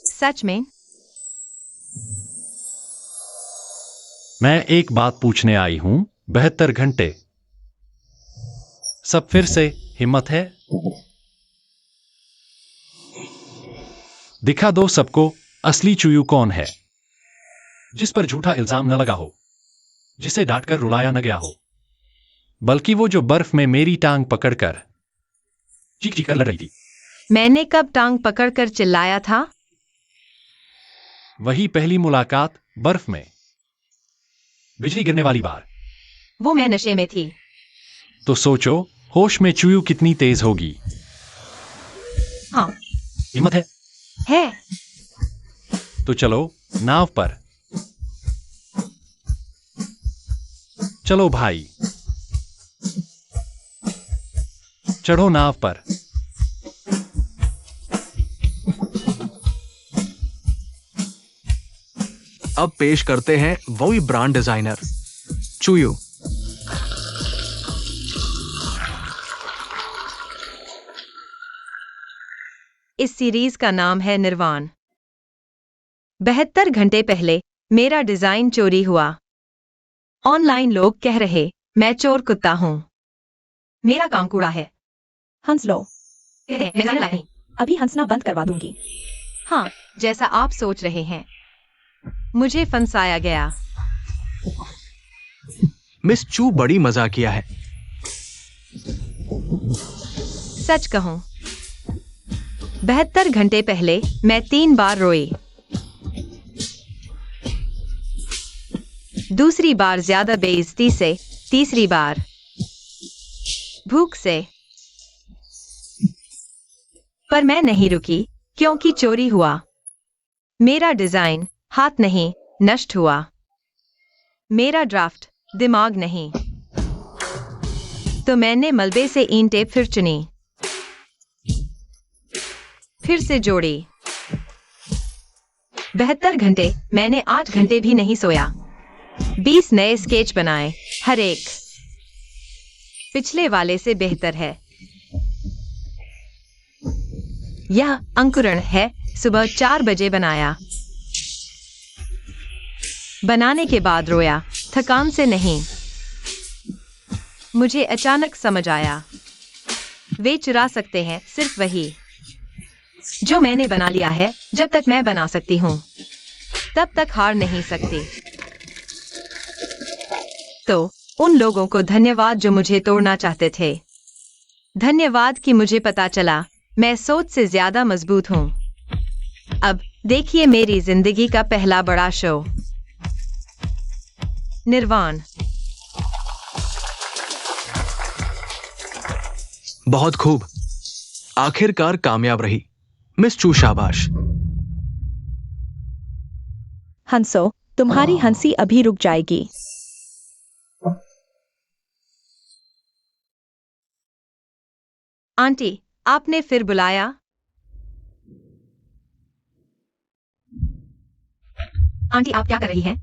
सच में? मैं एक बात पूछने आई हूं। 72 घंटे। सब फिर से हिम्मत है? दिखा दो सबको असली चूयू कौन है, जिस पर झूठा इल्जाम न लगा हो, जिसे डांटकर रुलाया न गया हो, बल्कि वो जो बर्फ में मेरी टांग पकड़कर चीख चीख कर लड़ रही थी। मैंने कब टांग पकड़कर चिल्लाया था? वही पहली मुलाकात बर्फ में, बिजली गिरने वाली बार। वो मैं नशे में थी। तो सोचो होश में चूयू कितनी तेज होगी। हाँ, हिम्मत है? है। तो चलो नाव पर। चलो भाई, चढ़ो नाव पर। अब पेश करते हैं वही ब्रांड डिजाइनर चूयू। इस सीरीज का नाम है निर्वाण। 72 घंटे पहले मेरा डिजाइन चोरी हुआ। ऑनलाइन लोग कह रहे मैं चोर कुत्ता हूं। मेरा काम कूड़ा है। हंस लो। मैं जाने लायक नहीं। अभी हंसना बंद करवा दूंगी। हाँ, जैसा आप सोच रहे हैं। मुझे फंसाया गया। मिस चू बड़ी मजाकिया है। सच कहूं, 72 घंटे पहले मैं 3 बार रोई। दूसरी बार ज्यादा बेइज्जती से, तीसरी बार भूख से। पर मैं नहीं रुकी क्योंकि चोरी हुआ। मेरा डिजाइन हाथ नहीं नष्ट हुआ। मेरा ड्राफ्ट दिमाग नहीं। तो मैंने मलबे से ईंटें फिर चुनी, फिर से जोड़ी। 72 घंटे मैंने 8 घंटे भी नहीं सोया। 20 नए स्केच बनाए, हर एक पिछले वाले से बेहतर है। यह अंकुरण है, सुबह 4 बजे बनाया। बनाने के बाद रोया, थकान से नहीं। मुझे अचानक समझ आया, वे चुरा सकते हैं सिर्फ वही जो मैंने बना लिया है। जब तक मैं बना सकती हूं, तब तक हार नहीं सकती। तो उन लोगों को धन्यवाद जो मुझे तोड़ना चाहते थे। धन्यवाद कि मुझे पता चला मैं सोच से ज्यादा मजबूत हूं। अब देखिए मेरी जिंदगी का पहला बड़ा शो, निर्वाण। बहुत खूब, आखिरकार कामयाब रही मिस चू, शाबाश। हंसो, तुम्हारी हंसी अभी रुक जाएगी। आंटी, आपने फिर बुलाया? आंटी, आप क्या कर रही हैं?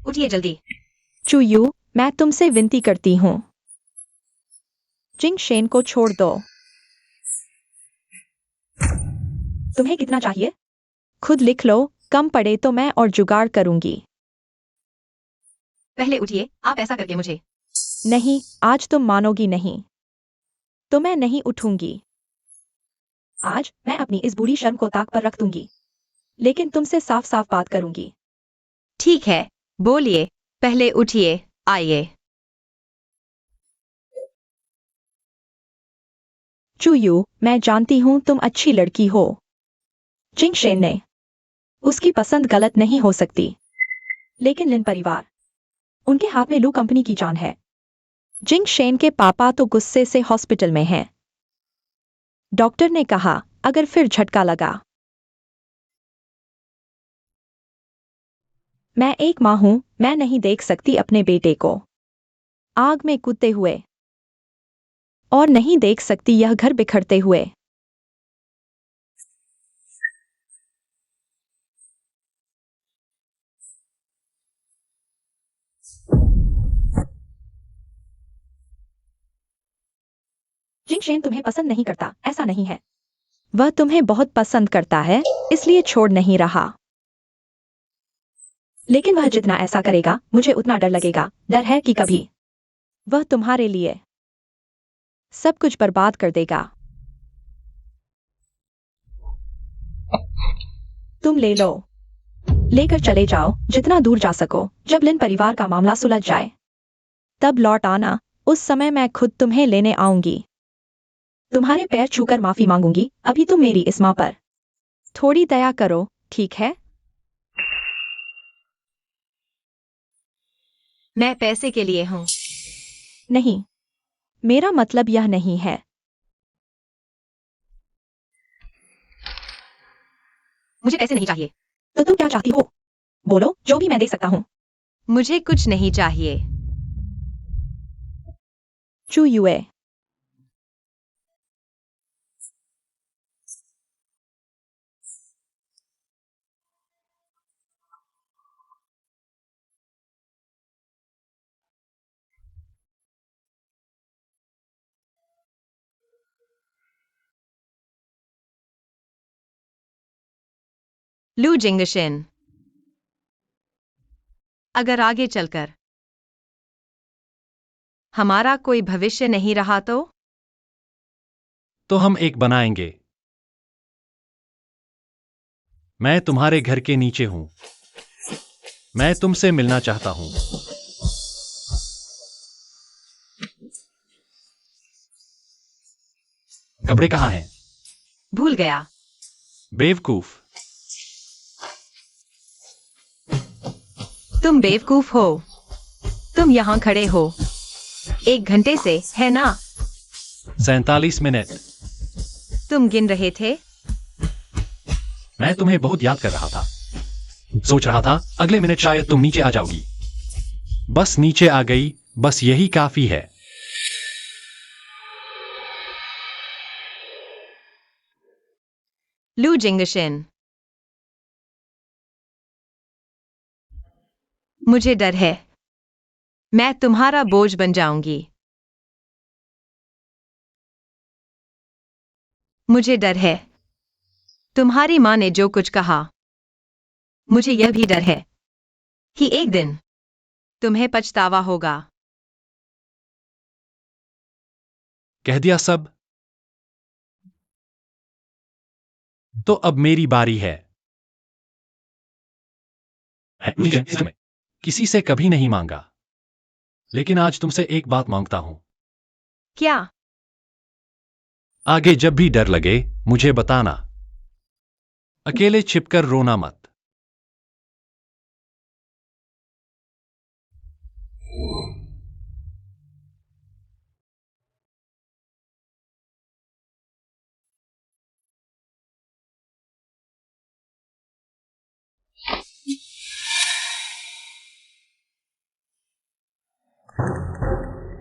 उठिए जल्दी। चूयू, मैं तुमसे विनती करती हूँ, जिंग शेन को छोड़ दो। तुम्हें कितना चाहिए? खुद लिख लो, कम पड़े तो मैं और जुगाड़ करूंगी। पहले उठिए, आप ऐसा करके मुझे। नहीं, आज तुम मानोगी नहीं, तो मैं नहीं उठूंगी। आज मैं अपनी इस बूढ़ी शर्म को ताक पर रख दूंगी, लेकिन तुमसे साफ साफ बात करूंगी। ठीक है, बोलिए, पहले उठिए, आइए। चूयू, मैं जानती हूँ तुम अच्छी लड़की हो। जिंग शेन ने, उसकी पसंद गलत नहीं हो सकती, लेकिन लिन परिवार, उनके हाथ में लू कंपनी की जान है। जिंग शेन के पापा तो गुस्से से हॉस्पिटल में हैं। डॉक्टर ने कहा अगर फिर झटका लगा। मैं एक माँ हूं, मैं नहीं देख सकती अपने बेटे को आग में कूदते हुए, और नहीं देख सकती यह घर बिखरते हुए। जिंग शेन तुम्हें पसंद नहीं करता, ऐसा नहीं है। वह तुम्हें बहुत पसंद करता है, इसलिए छोड़ नहीं रहा। लेकिन वह जितना ऐसा करेगा, मुझे उतना डर लगेगा। डर है कि कभी वह तुम्हारे लिए सब कुछ बर्बाद कर देगा। तुम ले लो, लेकर चले जाओ जितना दूर जा सको। जब लिन परिवार का मामला सुलझ जाए, तब लौट आना। उस समय मैं खुद तुम्हें लेने आऊंगी, तुम्हारे पैर छूकर माफी मांगूंगी। अभी तुम मेरी इस मां पर थोड़ी दया करो, ठीक है? मैं पैसे के लिए हूं। नहीं, मेरा मतलब यह नहीं है। मुझे पैसे नहीं चाहिए। तो तुम क्या चाहती हो? बोलो, जो भी मैं दे सकता हूं। मुझे कुछ नहीं चाहिए। चू युए, लू जिंगशिन, अगर आगे चलकर हमारा कोई भविष्य नहीं रहा तो हम एक बनाएंगे। मैं तुम्हारे घर के नीचे हूं। मैं तुमसे मिलना चाहता हूं। कपड़े कहाँ हैं? भूल गया। बेवकूफ। तुम बेवकूफ हो। तुम यहाँ खड़े हो 1 घंटे से, है ना? 47 मिनट। तुम गिन रहे थे। मैं तुम्हें बहुत याद कर रहा था। सोच रहा था अगले मिनट शायद तुम नीचे आ जाओगी। बस नीचे आ गई, बस यही काफी है। लू जिंगशन। मुझे डर है मैं तुम्हारा बोझ बन जाऊंगी। मुझे डर है तुम्हारी मां ने जो कुछ कहा। मुझे यह भी डर है कि एक दिन तुम्हें पछतावा होगा। कह दिया सब। तो अब मेरी बारी है। किसी से कभी नहीं मांगा, लेकिन आज तुमसे एक बात मांगता हूं। क्या? आगे जब भी डर लगे मुझे बताना। अकेले छिपकर रोना मत।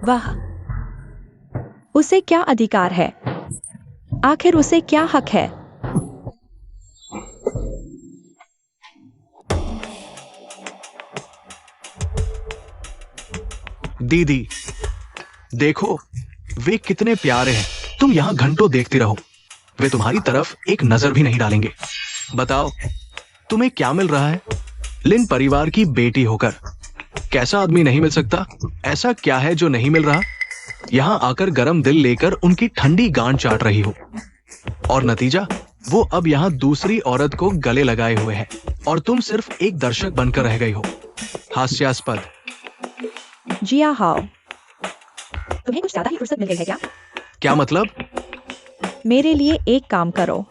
वाह, उसे क्या अधिकार है? आखिर उसे क्या हक है? दीदी, देखो वे कितने प्यारे हैं। तुम यहाँ घंटों देखती रहो, वे तुम्हारी तरफ एक नजर भी नहीं डालेंगे। बताओ तुम्हें क्या मिल रहा है? लिन परिवार की बेटी होकर कैसा आदमी नहीं मिल सकता? ऐसा क्या है जो नहीं मिल रहा? यहाँ आकर गरम दिल लेकर उनकी ठंडी गांड चाट रही हो, और नतीजा वो अब यहाँ दूसरी औरत को गले लगाए हुए है और तुम सिर्फ एक दर्शक बनकर रह गई हो। हास्यास्पद। जिया हाओ, तुम्हें कुछ ज्यादा ही फुर्सत मिल गई है क्या? क्या मतलब? मेरे लिए एक काम करो।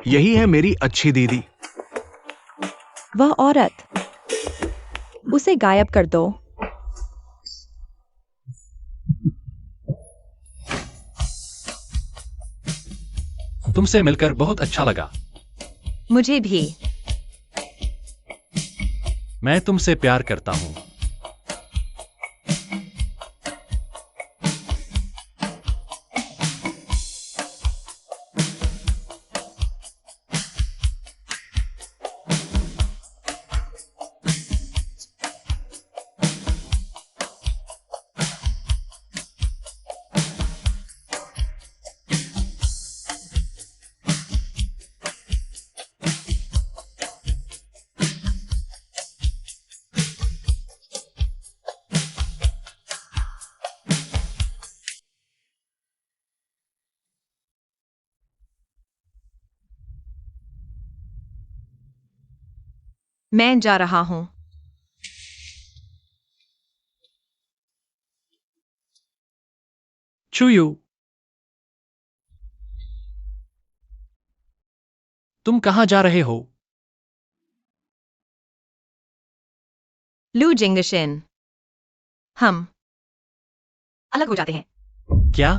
यही है मेरी अच्छी दीदी। वह औरत, उसे गायब कर दो। तुमसे मिलकर बहुत अच्छा लगा। मुझे भी। मैं तुमसे प्यार करता हूं। मैं जा रहा हूं। चुयू, तुम कहां जा रहे हो? लू जिंगशन। हम अलग हो जाते हैं। क्या?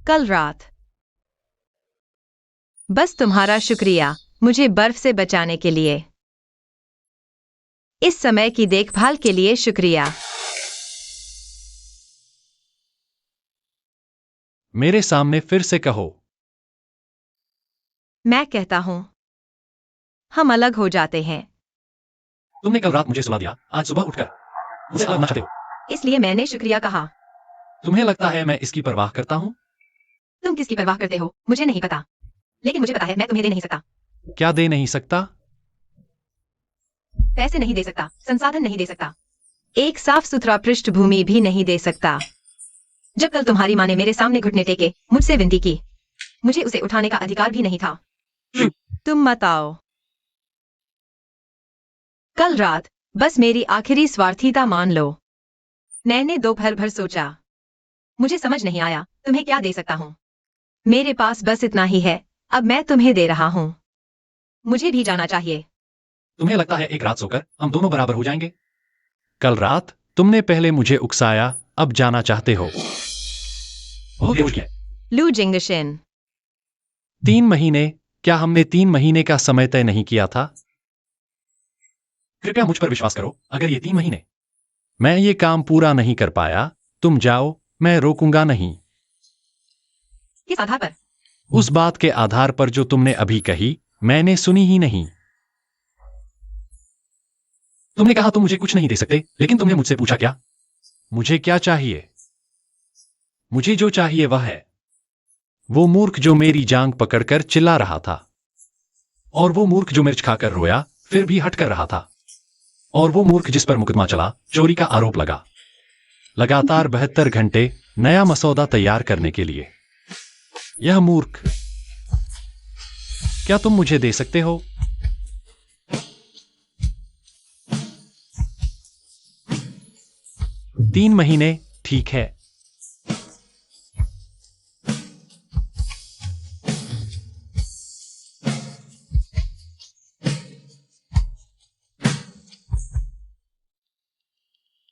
कल रात। बस तुम्हारा शुक्रिया मुझे बर्फ से बचाने के लिए। इस समय की देखभाल के लिए शुक्रिया। मेरे सामने फिर से कहो। मैं कहता हूं हम अलग हो जाते हैं। तुमने कल रात मुझे सुला दिया, आज सुबह उठकर मुझे अलग ना चाहते हो। इसलिए मैंने शुक्रिया कहा। तुम्हें लगता है मैं इसकी परवाह करता हूं? तुम किसकी परवाह करते हो मुझे नहीं पता, लेकिन मुझे पता है मैं तुम्हें दे नहीं सकता। क्या दे नहीं सकता? पैसे नहीं दे सकता, संसाधन नहीं दे सकता, एक साफ सुथरा पृष्ठभूमि भी नहीं दे सकता। जब कल तुम्हारी माँ ने मेरे सामने घुटने टेके मुझसे विनती की, मुझे उसे उठाने का अधिकार भी नहीं था। तुम मत आओ। कल रात बस मेरी आखिरी स्वार्थीता मान लो। मैंने दोपहर भर सोचा, मुझे समझ नहीं आया, तुम्हें क्या दे सकता हूँ? मेरे पास बस इतना ही है, अब मैं तुम्हें दे रहा हूँ। मुझे भी जाना चाहिए। तुम्हें लगता है एक रात सोकर हम दोनों बराबर हो जाएंगे? कल रात तुमने पहले मुझे उकसाया, अब जाना चाहते हो? बहुत मुश्किल है। लू जिंगशन। 3 महीने? क्या हमने 3 महीने का समय तय नहीं किया था? कृपया मुझ पर विश्वास करो, अगर ये 3 महीने मैं ये काम पूरा नहीं कर पाया, तुम जाओ, मैं रोकूंगा नहीं। किस आधार पर? उस बात के आधार पर जो तुमने अभी कही, मैंने सुनी ही नहीं। तुमने कहा तुम मुझे कुछ नहीं दे सकते, लेकिन तुमने मुझसे पूछा क्या? मुझे क्या चाहिए? मुझे जो चाहिए वह है वो मूर्ख जो मेरी जांग पकड़कर चिल्ला रहा था, और वो मूर्ख जो मिर्च खाकर रोया फिर भी हट कर रहा था, और वो मूर्ख जिस पर मुकदमा चला, चोरी का आरोप लगा, लगातार 72 घंटे नया मसौदा तैयार करने के लिए। यह मूर्ख। क्या तुम मुझे दे सकते हो? तीन महीने, ठीक है।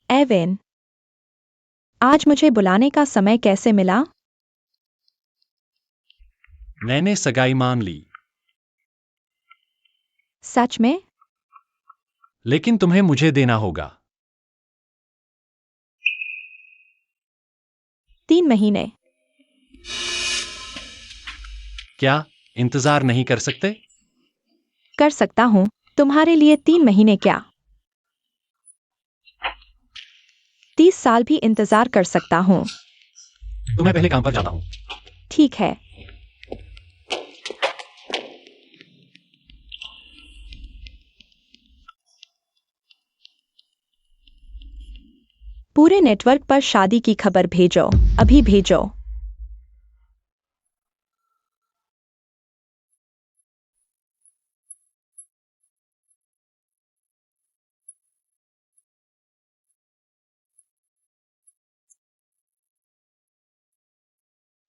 एविन, आज मुझे बुलाने का समय कैसे मिला? मैंने सगाई मान ली। सच में? लेकिन तुम्हें मुझे देना होगा। 3 महीने। क्या इंतजार नहीं कर सकते? कर सकता हूँ। तुम्हारे लिए 3 महीने क्या? 30 साल भी इंतजार कर सकता हूँ। तो मैं पहले काम पर जाता हूँ। ठीक है। पूरे नेटवर्क पर शादी की खबर भेजो, अभी भेजो।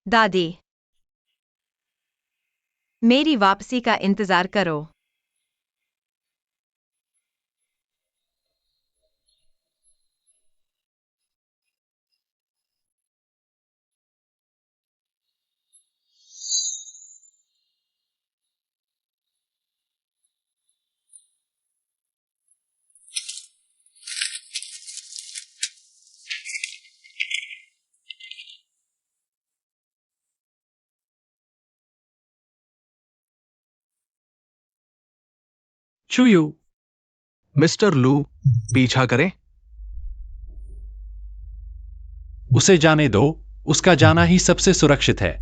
दादी, मेरी वापसी का इंतजार करो। छुयू। मिस्टर लू, पीछा करें। उसे जाने दो, उसका जाना ही सबसे सुरक्षित है।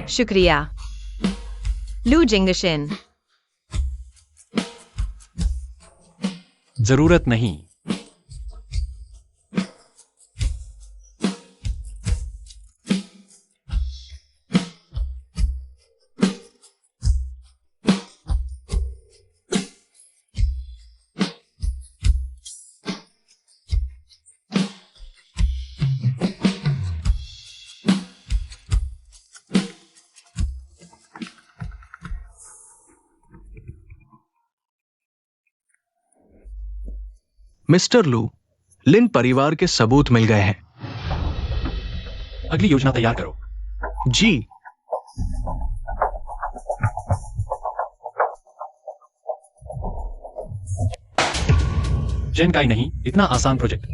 शुक्रिया, लू जिंगशन। जरूरत नहीं। मिस्टर लू, लिन परिवार के सबूत मिल गए हैं। अगली योजना तैयार करो। जी। जेन काई नहीं, इतना आसान प्रोजेक्ट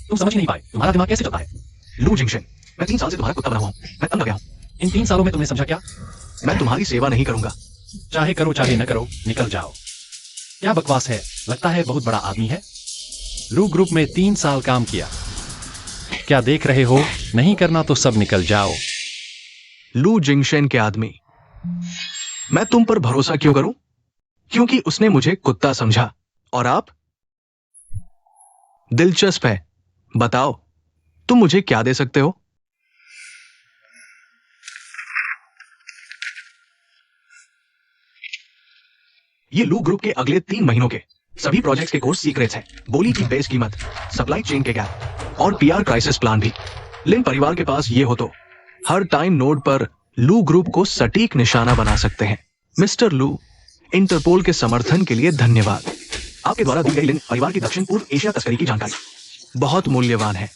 तुम समझ ही नहीं पाए। तुम्हारा दिमाग कैसे चलता है? लू जिंगशन, मैं 3 साल से तुम्हारा कुत्ता बना हुआ हूँ। मैं तंग आ गया हूँ। इन 3 सालों में तुमने समझा क्या? मैं तुम्हारी सेवा नहीं करूंगा। चाहे करो चाहे न करो, निकल जाओ। क्या बकवास है, लगता है बहुत बड़ा आदमी है। लू ग्रुप में 3 साल काम किया। क्या देख रहे हो? नहीं करना तो सब निकल जाओ। लू जिंगशन के आदमी, मैं तुम पर भरोसा क्यों करूं? क्योंकि उसने मुझे कुत्ता समझा। और आप? दिलचस्प है, बताओ तुम मुझे क्या दे सकते हो? ये लू ग्रुप के अगले 3 महीनों के सभी प्रोजेक्ट्स के कोर्स सीक्रेट्स हैं। बोली की बेस कीमत, सप्लाई चेन के गैप और पीआर क्राइसिस प्लान भी। लिन परिवार के पास ये हो तो हर टाइम नोड पर लू ग्रुप को सटीक निशाना बना सकते हैं। मिस्टर लू, इंटरपोल के समर्थन के लिए धन्यवाद। आपके द्वारा दी गई लिन परिवार की दक्षिण पूर्व एशिया तस्करी की जानकारी बहुत मूल्यवान है।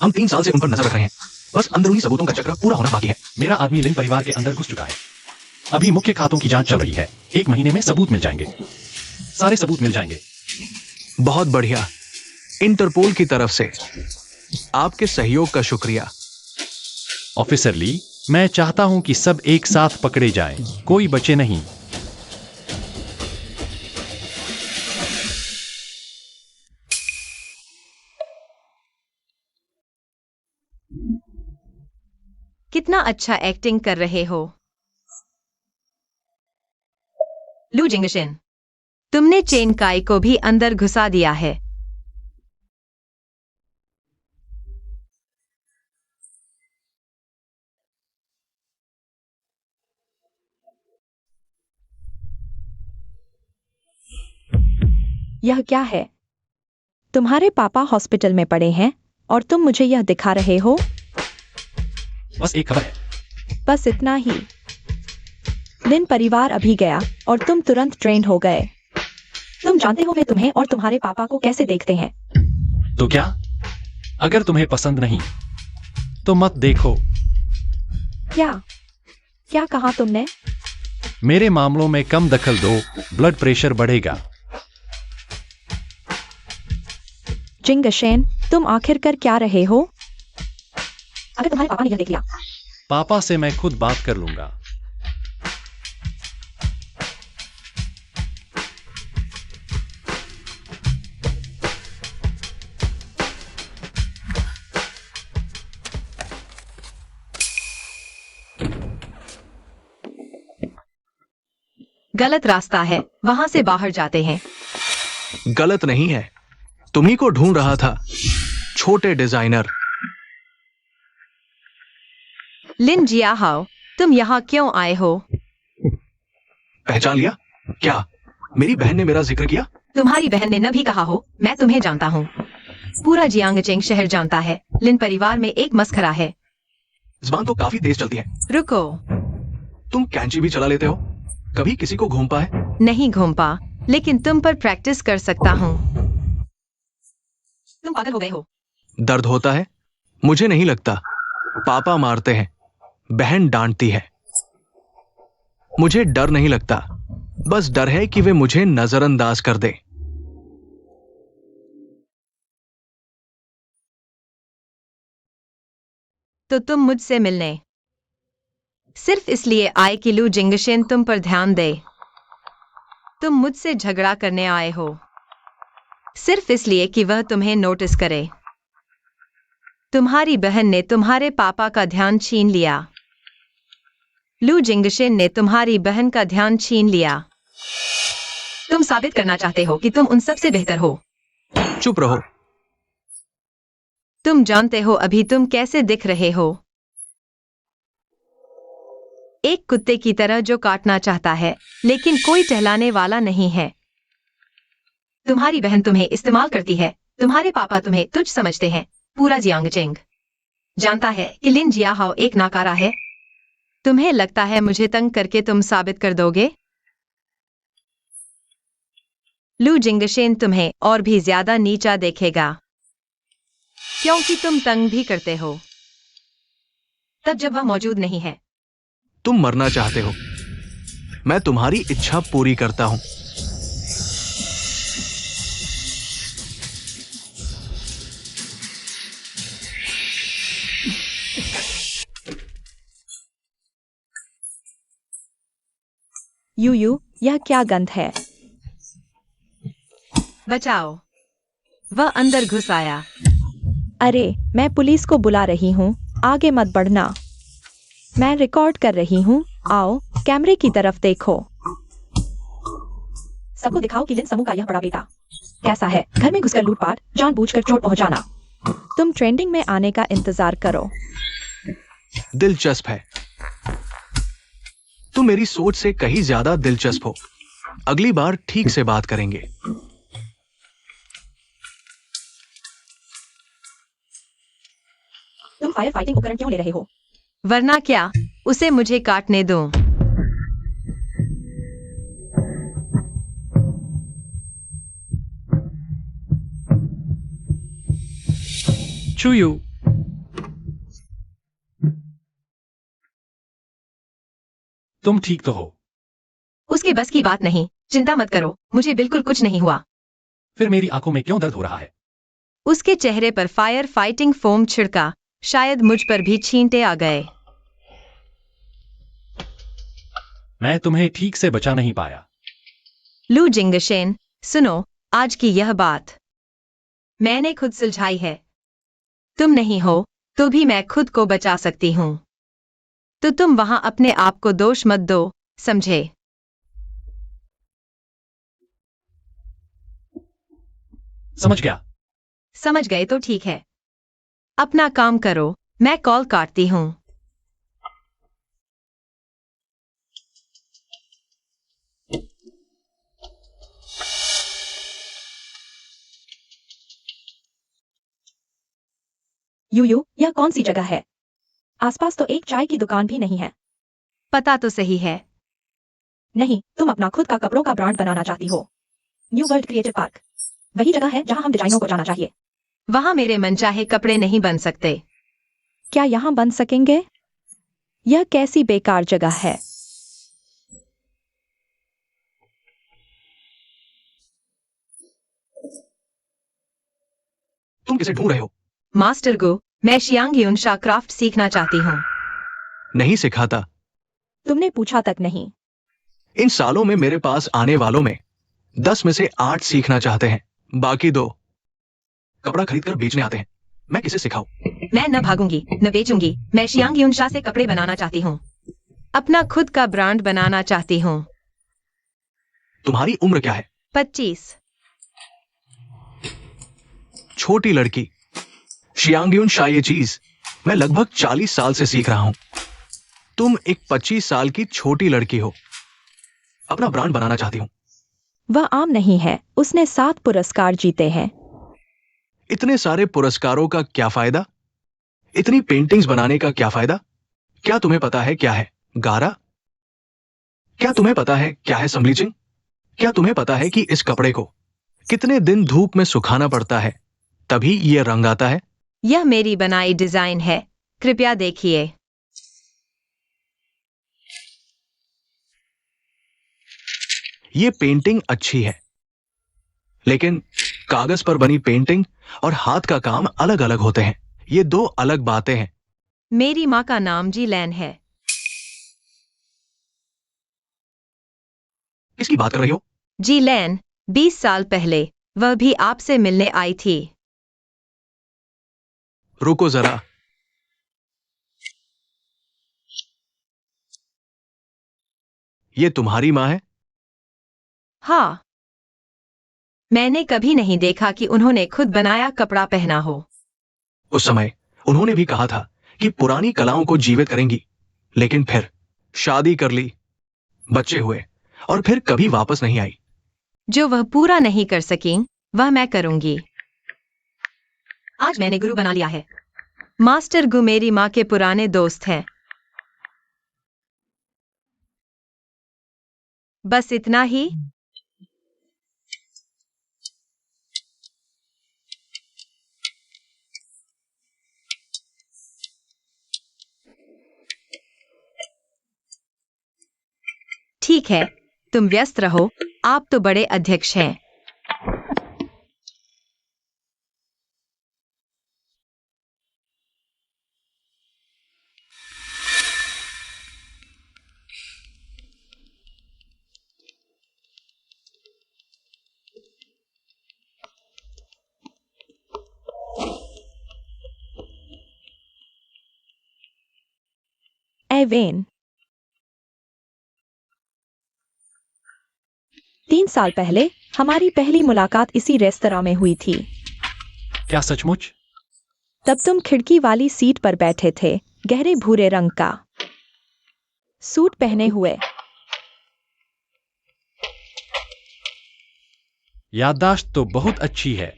हम 3 साल से उन पर नजर रख रहे हैं। बस अंदरूनी सबूतों का चक्र पूरा होना बाकी है। मेरा आदमी लिन परिवार के अंदर घुस चुका है। अभी मुख्य खातों की जांच चल रही है। 1 महीने में सबूत मिल जाएंगे, सारे सबूत मिल जाएंगे। बहुत बढ़िया। इंटरपोल की तरफ से आपके सहयोग का शुक्रिया। ऑफिसर ली, मैं चाहता हूं कि सब एक साथ पकड़े जाएं, कोई बचे नहीं। कितना अच्छा एक्टिंग कर रहे हो लू जिंगशन। तुमने चेन काई को भी अंदर घुसा दिया है। यह क्या है? तुम्हारे पापा हॉस्पिटल में पड़े हैं और तुम मुझे यह दिखा रहे हो? बस एक खबर है। बस इतना ही। लिन परिवार अभी गया और तुम तुरंत ट्रेंड हो गए। तुम जानते हो वे तुम्हें और तुम्हारे पापा को कैसे देखते हैं। तो क्या? अगर तुम्हें पसंद नहीं तो मत देखो। क्या क्या कहा तुमने? मेरे मामलों में कम दखल दो, ब्लड प्रेशर बढ़ेगा। जिंगशन, तुम आखिरकार क्या रहे हो? अगर तुम्हारे पापा ने यह देख लिया। पापा से मैं खुद बात कर लूंगा। गलत रास्ता है, वहां से बाहर जाते हैं। गलत नहीं है, तुम्ही को ढूंढ रहा था, छोटे डिजाइनर। लिन जियाहाओ, तुम यहाँ क्यों आए हो? पहचान लिया? क्या मेरी बहन ने मेरा जिक्र किया? तुम्हारी बहन ने न भी कहा हो, मैं तुम्हें जानता हूँ। पूरा जियांगचेंग शहर जानता है, लिन परिवार में एक मस्खरा है। ज़बान तो काफी तेज चलती है। रुको। तुम कैंची भी चला लेते हो? कभी किसी को घूम पाए? नहीं घूम पा, लेकिन तुम पर प्रैक्टिस कर सकता हूँ। तुम पागल हो गए हो। दर्द होता है? मुझे नहीं लगता। पापा मारते हैं, बहन डांटती है। मुझे डर नहीं लगता, बस डर है कि वे मुझे नजरअंदाज कर दे। तो तुम मुझसे मिलने सिर्फ इसलिए आए कि लू जिंगशन तुम पर ध्यान दे? तुम मुझसे झगड़ा करने आए हो सिर्फ इसलिए कि वह तुम्हें नोटिस करे? तुम्हारी बहन ने तुम्हारे पापा का ध्यान छीन लिया। लू जिंगशन ने तुम्हारी बहन का ध्यान छीन लिया। तुम साबित करना चाहते हो कि तुम उन सबसे बेहतर हो। चुप रहो। तुम जानते हो अभी तुम कैसे दिख रहे हो? एक कुत्ते की तरह जो काटना चाहता है, लेकिन कोई टहलाने वाला नहीं है। तुम्हारी बहन तुम्हें इस्तेमाल करती है, तुम्हारे पापा तुम्हें तुच्छ समझते हैं। पूरा जियांगचेंग जानता है कि लिन जियाहाओ एक नाकारा है। तुम्हें लगता है मुझे तंग करके तुम साबित कर दोगे? लू जिंगशन तुम्हें और भी ज्यादा नीचा देखेगा, क्योंकि तुम तंग भी करते हो, तब जब वह मौजूद नहीं है। तुम मरना चाहते हो, मैं तुम्हारी इच्छा पूरी करता हूं। यू यह क्या गंध है? बचाओ। वह अंदर घुस आया। अरे, मैं पुलिस को बुला रही हूँ, आगे मत बढ़ना। मैं रिकॉर्ड कर रही हूँ, आओ, कैमरे की तरफ देखो। सबको दिखाओ कि लिन समूह का यह बड़ा बेटा कैसा है, घर में घुसकर लूटपाट, जानबूझकर चोट पहुंचाना। तुम ट्रेंडिंग में आने का इंतजार करो। दिलचस्प है। तुम मेरी सोच से कहीं ज्यादा दिलचस्प हो। अगली बार ठीक से बात करेंगे। तुम फायर फाइटिंग उपकरण क्यों ले रहे हो? वरना क्या, उसे मुझे काटने दो। चुयू, तुम ठीक तो हो? उसके बस की बात नहीं, चिंता मत करो, मुझे बिल्कुल कुछ नहीं हुआ। फिर मेरी आंखों में क्यों दर्द हो रहा है? उसके चेहरे पर फायर फाइटिंग फोम छिड़का, शायद मुझ पर भी छींटे आ गए। मैं तुम्हें ठीक से बचा नहीं पाया। लू जिंगशेन, सुनो, आज की यह बात मैंने खुद सुलझाई है। तुम नहीं हो तो भी मैं खुद को बचा सकती हूँ। तो तुम वहां अपने आप को दोष मत दो, समझे? समझ गया। समझ गए तो ठीक है। अपना काम करो, मैं कॉल काटती हूँ। यू यह कौन सी जगह है? आसपास तो एक चाय की दुकान भी नहीं है। पता तो सही है। नहीं, तुम अपना खुद का कपड़ों का ब्रांड बनाना चाहती हो। न्यू वर्ल्ड क्रिएटिव पार्क वही जगह है जहां हम डिजाइनों को जाना चाहिए। वहां मेरे मनचाहे कपड़े नहीं बन सकते। क्या यहाँ बन सकेंगे? यह कैसी बेकार जगह है। तुम किसे ढूंढ रहे हो? मास्टर गो, मैं शियांग यूनशा क्राफ्ट सीखना चाहती हूँ। नहीं सिखाता। तुमने पूछा तक नहीं। इन सालों में मेरे पास आने वालों में 10 में से 8 सीखना चाहते हैं, बाकी 2 कपड़ा खरीदकर बेचने आते हैं। मैं किसे सिखाऊं? मैं न भागूंगी न बेचूंगी, मैं शियांग यूनशा से कपड़े बनाना चाहती हूँ। अपना खुद का ब्रांड बनाना चाहती हूँ। तुम्हारी उम्र क्या है? 25। छोटी लड़की। शियांगयुन शा ये चीज मैं लगभग 40 साल से सीख रहा हूं। तुम एक 25 साल की छोटी लड़की हो। अपना ब्रांड बनाना चाहती हूं। वह आम नहीं है, उसने 7 पुरस्कार जीते हैं। इतने सारे पुरस्कारों का क्या फायदा? इतनी पेंटिंग्स बनाने का क्या फायदा? क्या तुम्हें पता है क्या है गारा? क्या तुम्हें पता है क्या है समलीचिंग? क्या तुम्हें पता है कि इस कपड़े को कितने दिन धूप में सुखाना पड़ता है, तभी ये रंग आता है? यह मेरी बनाई डिजाइन है, कृपया देखिए। ये पेंटिंग अच्छी है, लेकिन कागज पर बनी पेंटिंग और हाथ का काम अलग अलग होते हैं। ये 2 अलग बातें हैं। मेरी माँ का नाम जी लैन है। किसकी बात कर रही हो? जी लैन, 20 साल पहले वह भी आपसे मिलने आई थी। रुको जरा। ये तुम्हारी माँ है? हाँ। मैंने कभी नहीं देखा कि उन्होंने खुद बनाया कपड़ा पहना हो। उस समय उन्होंने भी कहा था कि पुरानी कलाओं को जीवित करेंगी, लेकिन फिर शादी कर ली, बच्चे हुए और फिर कभी वापस नहीं आई। जो वह पूरा नहीं कर सकी, वह मैं करूंगी। आज मैंने गुरु बना लिया है। मास्टर गु मेरी माँ के पुराने दोस्त हैं। बस इतना ही। ठीक है, तुम व्यस्त रहो, आप तो बड़े अध्यक्ष हैं। हाय वेन। 3 साल पहले हमारी पहली मुलाकात इसी रेस्तरां में हुई थी। क्या सचमुच? तब तुम खिड़की वाली सीट पर बैठे थे, गहरे भूरे रंग का सूट पहने हुए। याददाश्त तो बहुत अच्छी है।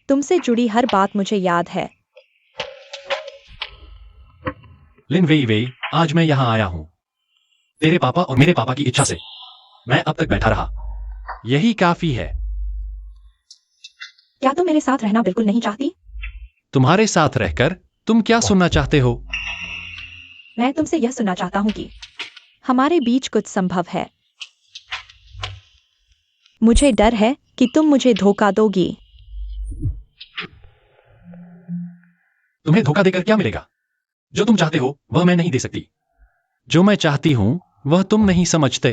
तुमसे जुड़ी हर बात मुझे याद है। लिन वेई वेई, आज मैं यहाँ आया हूँ तेरे पापा और मेरे पापा की इच्छा से। मैं अब तक बैठा रहा, यही काफी है। क्या तुम मेरे साथ रहना बिल्कुल नहीं चाहती? तुम्हारे साथ रहकर तुम क्या सुनना चाहते हो? मैं तुमसे यह सुनना चाहता हूँ कि हमारे बीच कुछ संभव है। मुझे डर है कि तुम मुझे धोखा दोगी। तुम्हें धोखा देकर क्या मिलेगा? जो तुम चाहते हो वह मैं नहीं दे सकती। जो मैं चाहती हूं वह तुम नहीं समझते।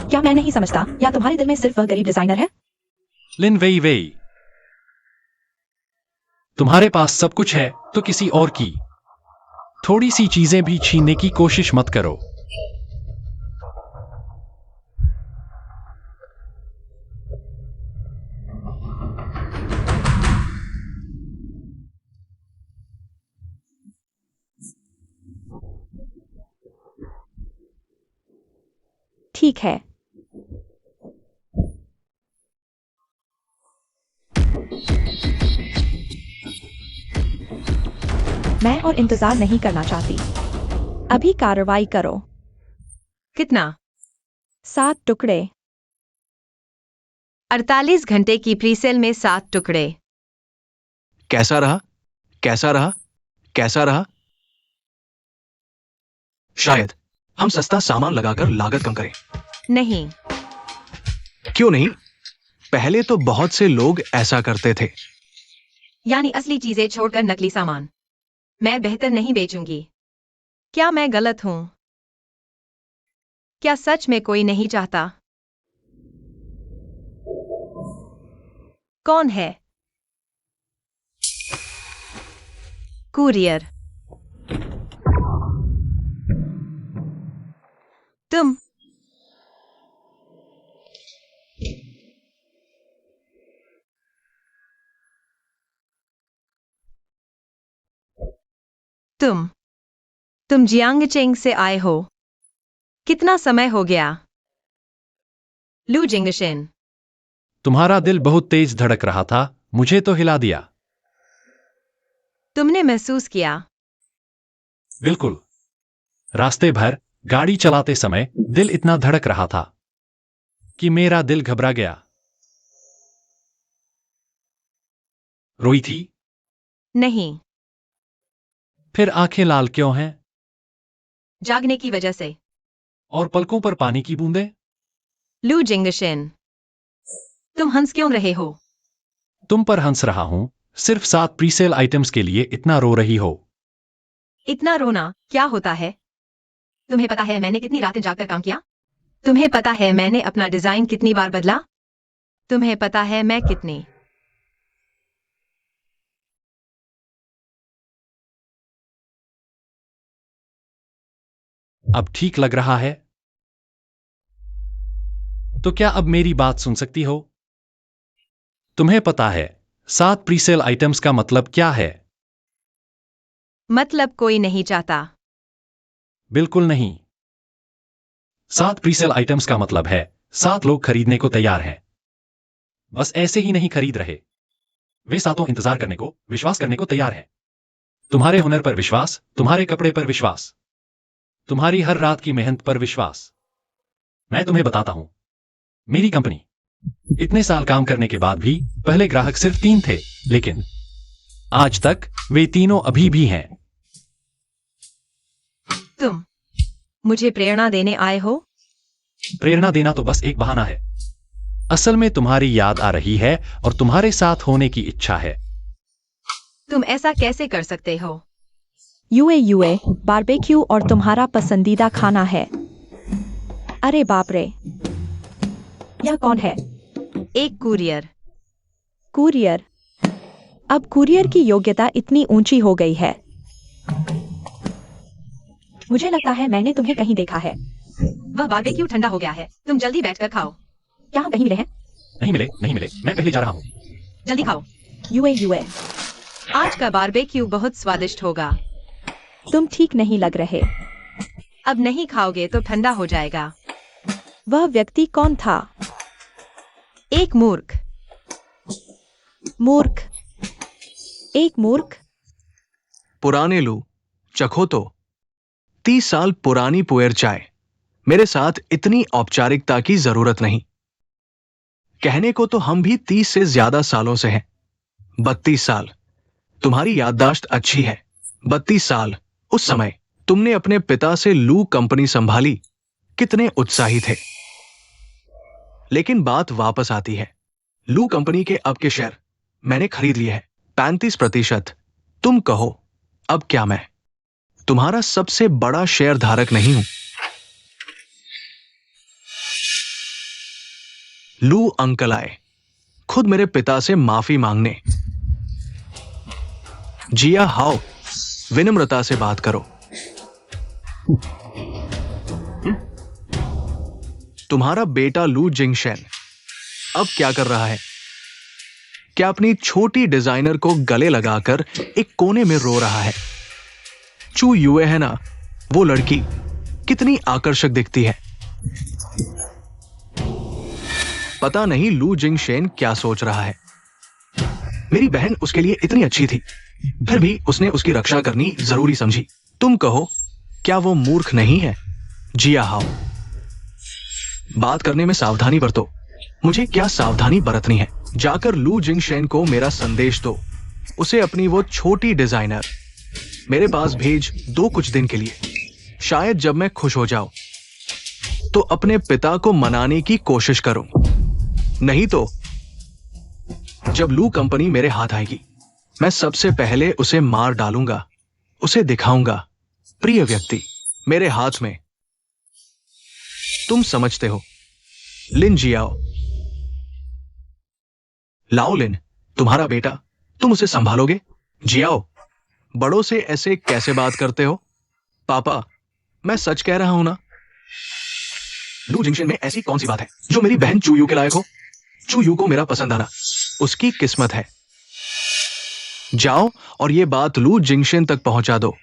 क्या मैं नहीं समझता, या तुम्हारे दिल में सिर्फ वह गरीब डिजाइनर है? लिन वेई वेई, तुम्हारे पास सब कुछ है तो किसी और की थोड़ी सी चीजें भी छीनने की कोशिश मत करो। ठीक है। मैं और इंतजार नहीं करना चाहती। अभी कार्रवाई करो। कितना? 7 टुकड़े। 48 घंटे की प्रीसेल में 7 टुकड़े। कैसा रहा? कैसा रहा? कैसा रहा? शायद हम सस्ता सामान लगाकर लागत कम करें। नहीं। क्यों नहीं? पहले तो बहुत से लोग ऐसा करते थे। यानी असली चीजें छोड़कर नकली सामान। मैं बेहतर नहीं बेचूंगी। क्या मैं गलत हूं? क्या सच में कोई नहीं चाहता? कौन है? कुरियर। तुम। तुम जियांगचेंग से आए हो? कितना समय हो गया? लू जिंगशेन। तुम्हारा दिल बहुत तेज धड़क रहा था, मुझे तो हिला दिया। तुमने महसूस किया? बिल्कुल। रास्ते भर गाड़ी चलाते समय दिल इतना धड़क रहा था कि मेरा दिल घबरा गया। रोई थी? नहीं। फिर आंखें लाल क्यों हैं? जागने की वजह से। और पलकों पर पानी की बूंदें? लू जिंगशेन, तुम हंस क्यों रहे हो? तुम पर हंस रहा हूं, सिर्फ 7 प्रीसेल आइटम्स के लिए इतना रो रही हो। इतना रोना क्या होता है? तुम्हें पता है मैंने कितनी रातें जागकर काम किया? तुम्हें पता है मैंने अपना डिजाइन कितनी बार बदला? तुम्हें पता है मैं कितनी अब ठीक लग रहा है? तो क्या अब मेरी बात सुन सकती हो? तुम्हें पता है 7 प्रीसेल आइटम्स का मतलब क्या है? मतलब कोई नहीं चाहता। बिल्कुल नहीं। 7 प्रीसेल आइटम्स का मतलब है 7 लोग खरीदने को तैयार हैं। बस ऐसे ही नहीं खरीद रहे, वे सातों इंतजार करने को, विश्वास करने को तैयार हैं। तुम्हारे हुनर पर विश्वास, तुम्हारे कपड़े पर विश्वास, तुम्हारी हर रात की मेहनत पर विश्वास। मैं तुम्हें बताता हूं, मेरी कंपनी इतने साल काम करने के बाद भी पहले ग्राहक सिर्फ 3 थे, लेकिन आज तक वे तीनों अभी भी हैं। तुम मुझे प्रेरणा देने आए हो? प्रेरणा देना तो बस एक बहाना है। असल में तुम्हारी याद आ रही है और तुम्हारे साथ होने की इच्छा है। तुम ऐसा कैसे कर सकते हो? यूए बारबेक्यू और तुम्हारा पसंदीदा खाना है। अरे बाप रे, यह कौन है? एक कुरियर। कुरियर। अब कुरियर की योग्यता इतनी ऊंची हो गई है। मुझे लगता है मैंने तुम्हें कहीं देखा है। वह बारबेक्यू ठंडा हो गया है, तुम जल्दी बैठकर खाओ। क्या हम कहीं मिले हैं? नहीं मिले, नहीं मिले, मैं पहले जा रहा हूँ। जल्दी खाओ। यूए। आज का बारबेक्यू बहुत स्वादिष्ट होगा। तुम ठीक नहीं लग रहे। अब नहीं खाओगे तो ठंडा हो जाएगा। वह व्यक्ति कौन था? एक मूर्ख। मूर्ख। एक मूर्ख। पुराने लू, चखो तो। 30 साल पुरानी पुएर चाय। मेरे साथ इतनी औपचारिकता की जरूरत नहीं। कहने को तो हम भी 30 से ज्यादा सालों से हैं। 32 साल। तुम्हारी याददाश्त अच्छी है। 32 साल। उस समय तुमने अपने पिता से लू कंपनी संभाली। कितने उत्साही थे। लेकिन बात वापस आती है। लू कंपनी के अब के शेयर मैंने खरीद लिए हैं 35%। तुम कहो अब क्या मैं तुम्हारा सबसे बड़ा शेयर धारक नहीं हूं? लू अंकल आए खुद मेरे पिता से माफी मांगने। जिया हाओ, विनम्रता से बात करो। तुम्हारा बेटा लू जिंगशेन अब क्या कर रहा है? क्या अपनी छोटी डिजाइनर को गले लगाकर एक कोने में रो रहा है? चू युए है ना वो लड़की, कितनी आकर्षक दिखती है। पता नहीं लू जिंगशेन क्या सोच रहा है। मेरी बहन उसके लिए इतनी अच्छी थी, फिर भी उसने उसकी रक्षा करनी जरूरी समझी। तुम कहो क्या वो मूर्ख नहीं है? जिया हाओ, बात करने में सावधानी बरतो। मुझे क्या सावधानी बरतनी है? जाकर लू जिंगशेन को मेरा संदेश दो। उसे अपनी वो छोटी डिजाइनर मेरे पास भेज दो कुछ दिन के लिए। शायद जब मैं खुश हो जाऊं तो अपने पिता को मनाने की कोशिश करूं। नहीं तो जब लू कंपनी मेरे हाथ आएगी मैं सबसे पहले उसे मार डालूंगा। उसे दिखाऊंगा प्रिय व्यक्ति मेरे हाथ में। तुम समझते हो। लिन जियाओ। लाओ लिन, तुम्हारा बेटा, तुम उसे संभालोगे? जियाओ, बड़ों से ऐसे कैसे बात करते हो? पापा, मैं सच कह रहा हूं ना? लू जिंगशेन में ऐसी कौन सी बात है जो मेरी बहन चूयू के लायक हो? चूयू को मेरा पसंद आना उसकी किस्मत है। जाओ और ये बात लू जिंगशेन तक पहुंचा दो।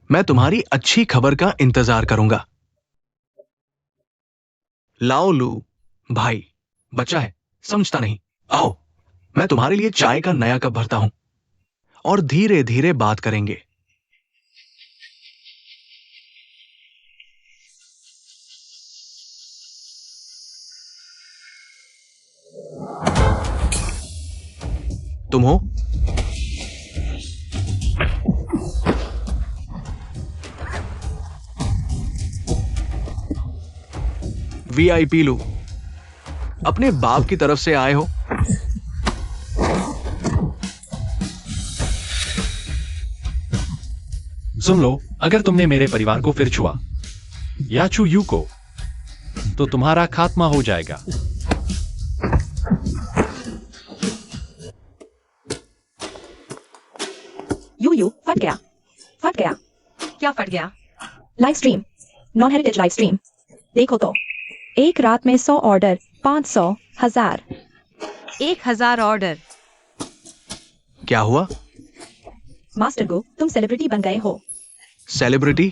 मैं तुम्हारी अच्छी खबर का इंतजार करूंगा। लाओ लू भाई, बच्चा है, समझता नहीं। आओ, मैं तुम्हारे लिए चाय का नया कप भरता हूं और धीरे धीरे बात करेंगे। तुम हो? वीआईपी लू, अपने बाप की तरफ से आए हो? सुन लो, अगर तुमने मेरे परिवार को फिर छुआ या छू यू को तो तुम्हारा खात्मा हो जाएगा। यू फट गया। फट गया। क्या फट गया? Live stream, non heritage live stream. देखो तो, एक रात में 100 ऑर्डर, 500, 1000। 1000 ऑर्डर। क्या हुआ? मास्टर गो, तुम सेलिब्रिटी बन गए हो। सेलिब्रिटी?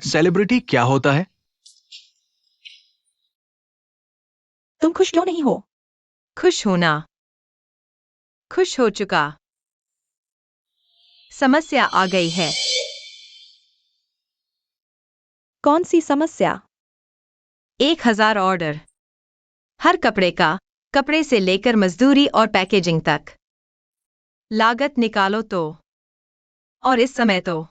सेलिब्रिटी क्या होता है? तुम खुश क्यों नहीं हो? खुश होना। खुश हो चुका। समस्या आ गई है। कौन सी समस्या? 1000 ऑर्डर। हर कपड़े का, कपड़े से लेकर मजदूरी और पैकेजिंग तक। लागत निकालो तो। और इस समय तो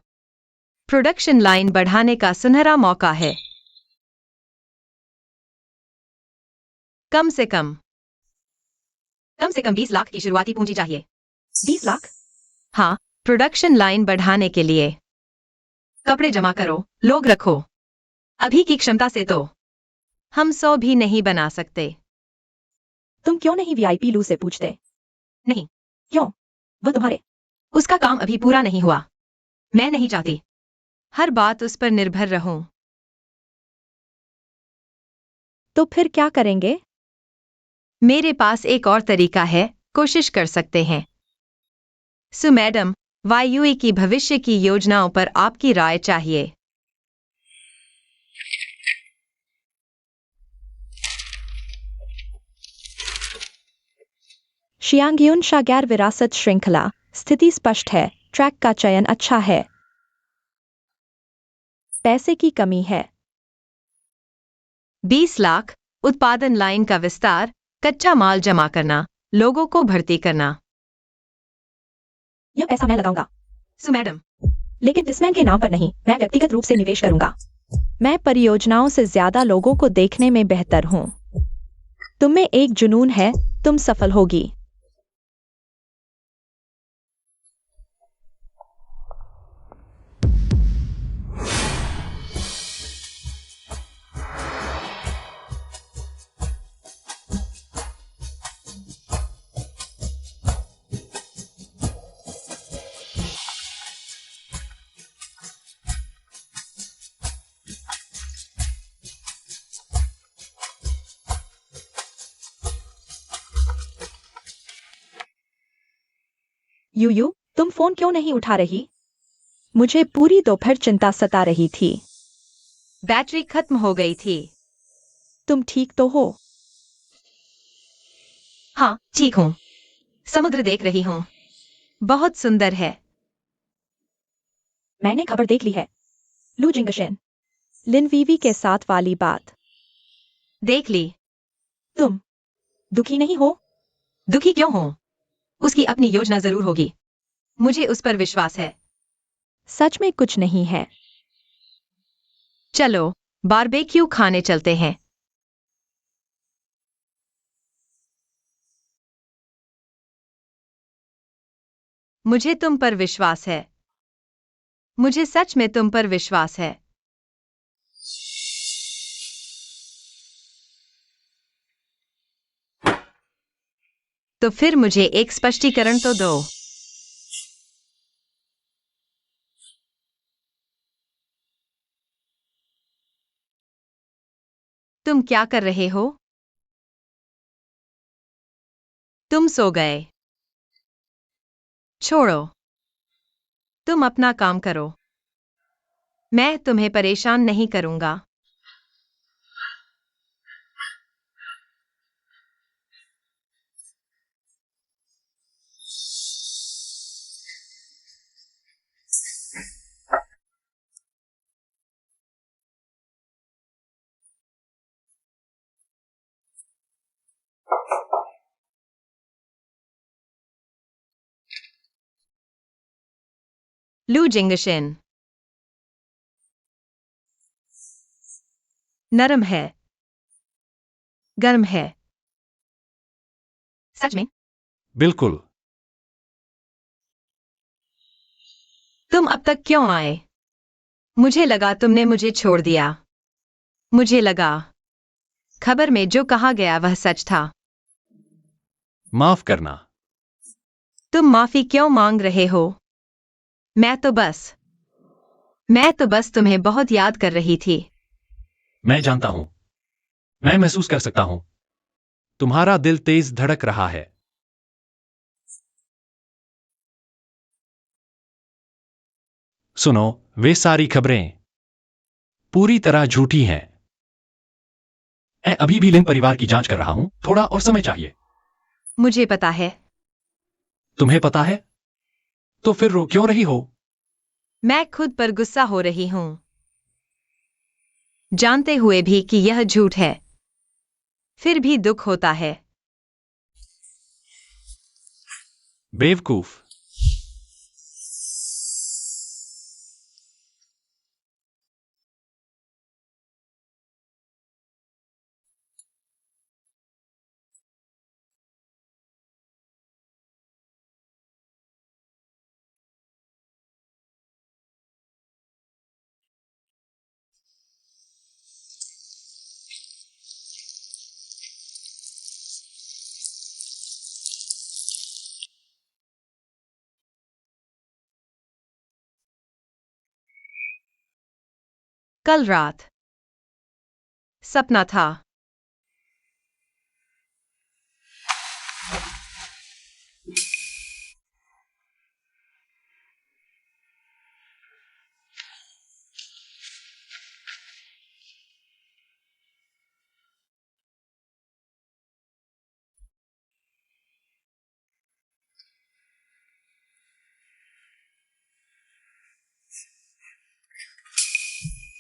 प्रोडक्शन लाइन बढ़ाने का सुनहरा मौका है। कम से कम 20 लाख की शुरुआती पूंजी चाहिए। 20 लाख? हाँ, प्रोडक्शन लाइन बढ़ाने के लिए। कपड़े जमा करो, लोग रखो। अभी की क्षमता से तो हम 100 भी नहीं बना सकते। तुम क्यों नहीं वीआईपी लू से पूछते? नहीं, क्यों? वो तुम्हारे उसका काम अभी पूरा नहीं हुआ। मैं नहीं चाहती हर बात उस पर निर्भर रहूं। तो फिर क्या करेंगे? मेरे पास एक और तरीका है, कोशिश कर सकते हैं। मैडम, वायुई की भविष्य की योजनाओं पर आपकी राय चाहिए। शियांगयुन शागैर विरासत श्रृंखला स्थिति स्पष्ट है, ट्रैक का चयन अच्छा है। पैसे की कमी है। 20 लाख, उत्पादन लाइन का विस्तार, कच्चा माल जमा करना, लोगों को भर्ती करना। यह पैसा मैं लगाऊंगा, मैडम, लेकिन दिसमैन के नाम पर नहीं, मैं व्यक्तिगत रूप से निवेश करूंगा। मैं परियोजनाओं से ज्यादा लोगों को देखने में बेहतर हूं। तुम में एक जुनून है, तुम सफल होगी। यूयू, तुम फोन क्यों नहीं उठा रही? मुझे पूरी दोपहर चिंता सता रही थी। बैटरी खत्म हो गई थी। तुम ठीक तो हो? हाँ, ठीक हूँ। समुद्र देख रही हूँ। बहुत सुंदर है। मैंने खबर देख ली है। लू जिंगशन, लिन वीवी के साथ वाली बात देख ली। तुम दुखी नहीं हो? दुखी क्यों हूँ? उसकी अपनी योजना जरूर होगी। मुझे उस पर विश्वास है। सच में कुछ नहीं है। चलो, बारबेक्यू खाने चलते हैं। मुझे तुम पर विश्वास है। मुझे सच में तुम पर विश्वास है। तो फिर मुझे एक स्पष्टीकरण तो दो। तुम क्या कर रहे हो? तुम सो गए। छोड़ो। तुम अपना काम करो। मैं तुम्हें परेशान नहीं करूंगा। लू जिंगशन नरम है, गर्म है। सच में? बिल्कुल। तुम अब तक क्यों आए? मुझे लगा तुमने मुझे छोड़ दिया। मुझे लगा खबर में जो कहा गया वह सच था। माफ करना। तुम माफी क्यों मांग रहे हो? मैं तो बस तुम्हें बहुत याद कर रही थी। मैं जानता हूं। मैं महसूस कर सकता हूं। तुम्हारा दिल तेज धड़क रहा है। सुनो, वे सारी खबरें पूरी तरह झूठी हैं। मैं अभी भी लिन परिवार की जांच कर रहा हूं। थोड़ा और समय चाहिए। मुझे पता है। तुम्हें पता है? तो फिर रो क्यों रही हो? मैं खुद पर गुस्सा हो रही हूं, जानते हुए भी कि यह झूठ है। फिर भी दुख होता है। बेवकूफ। कल रात सपना था।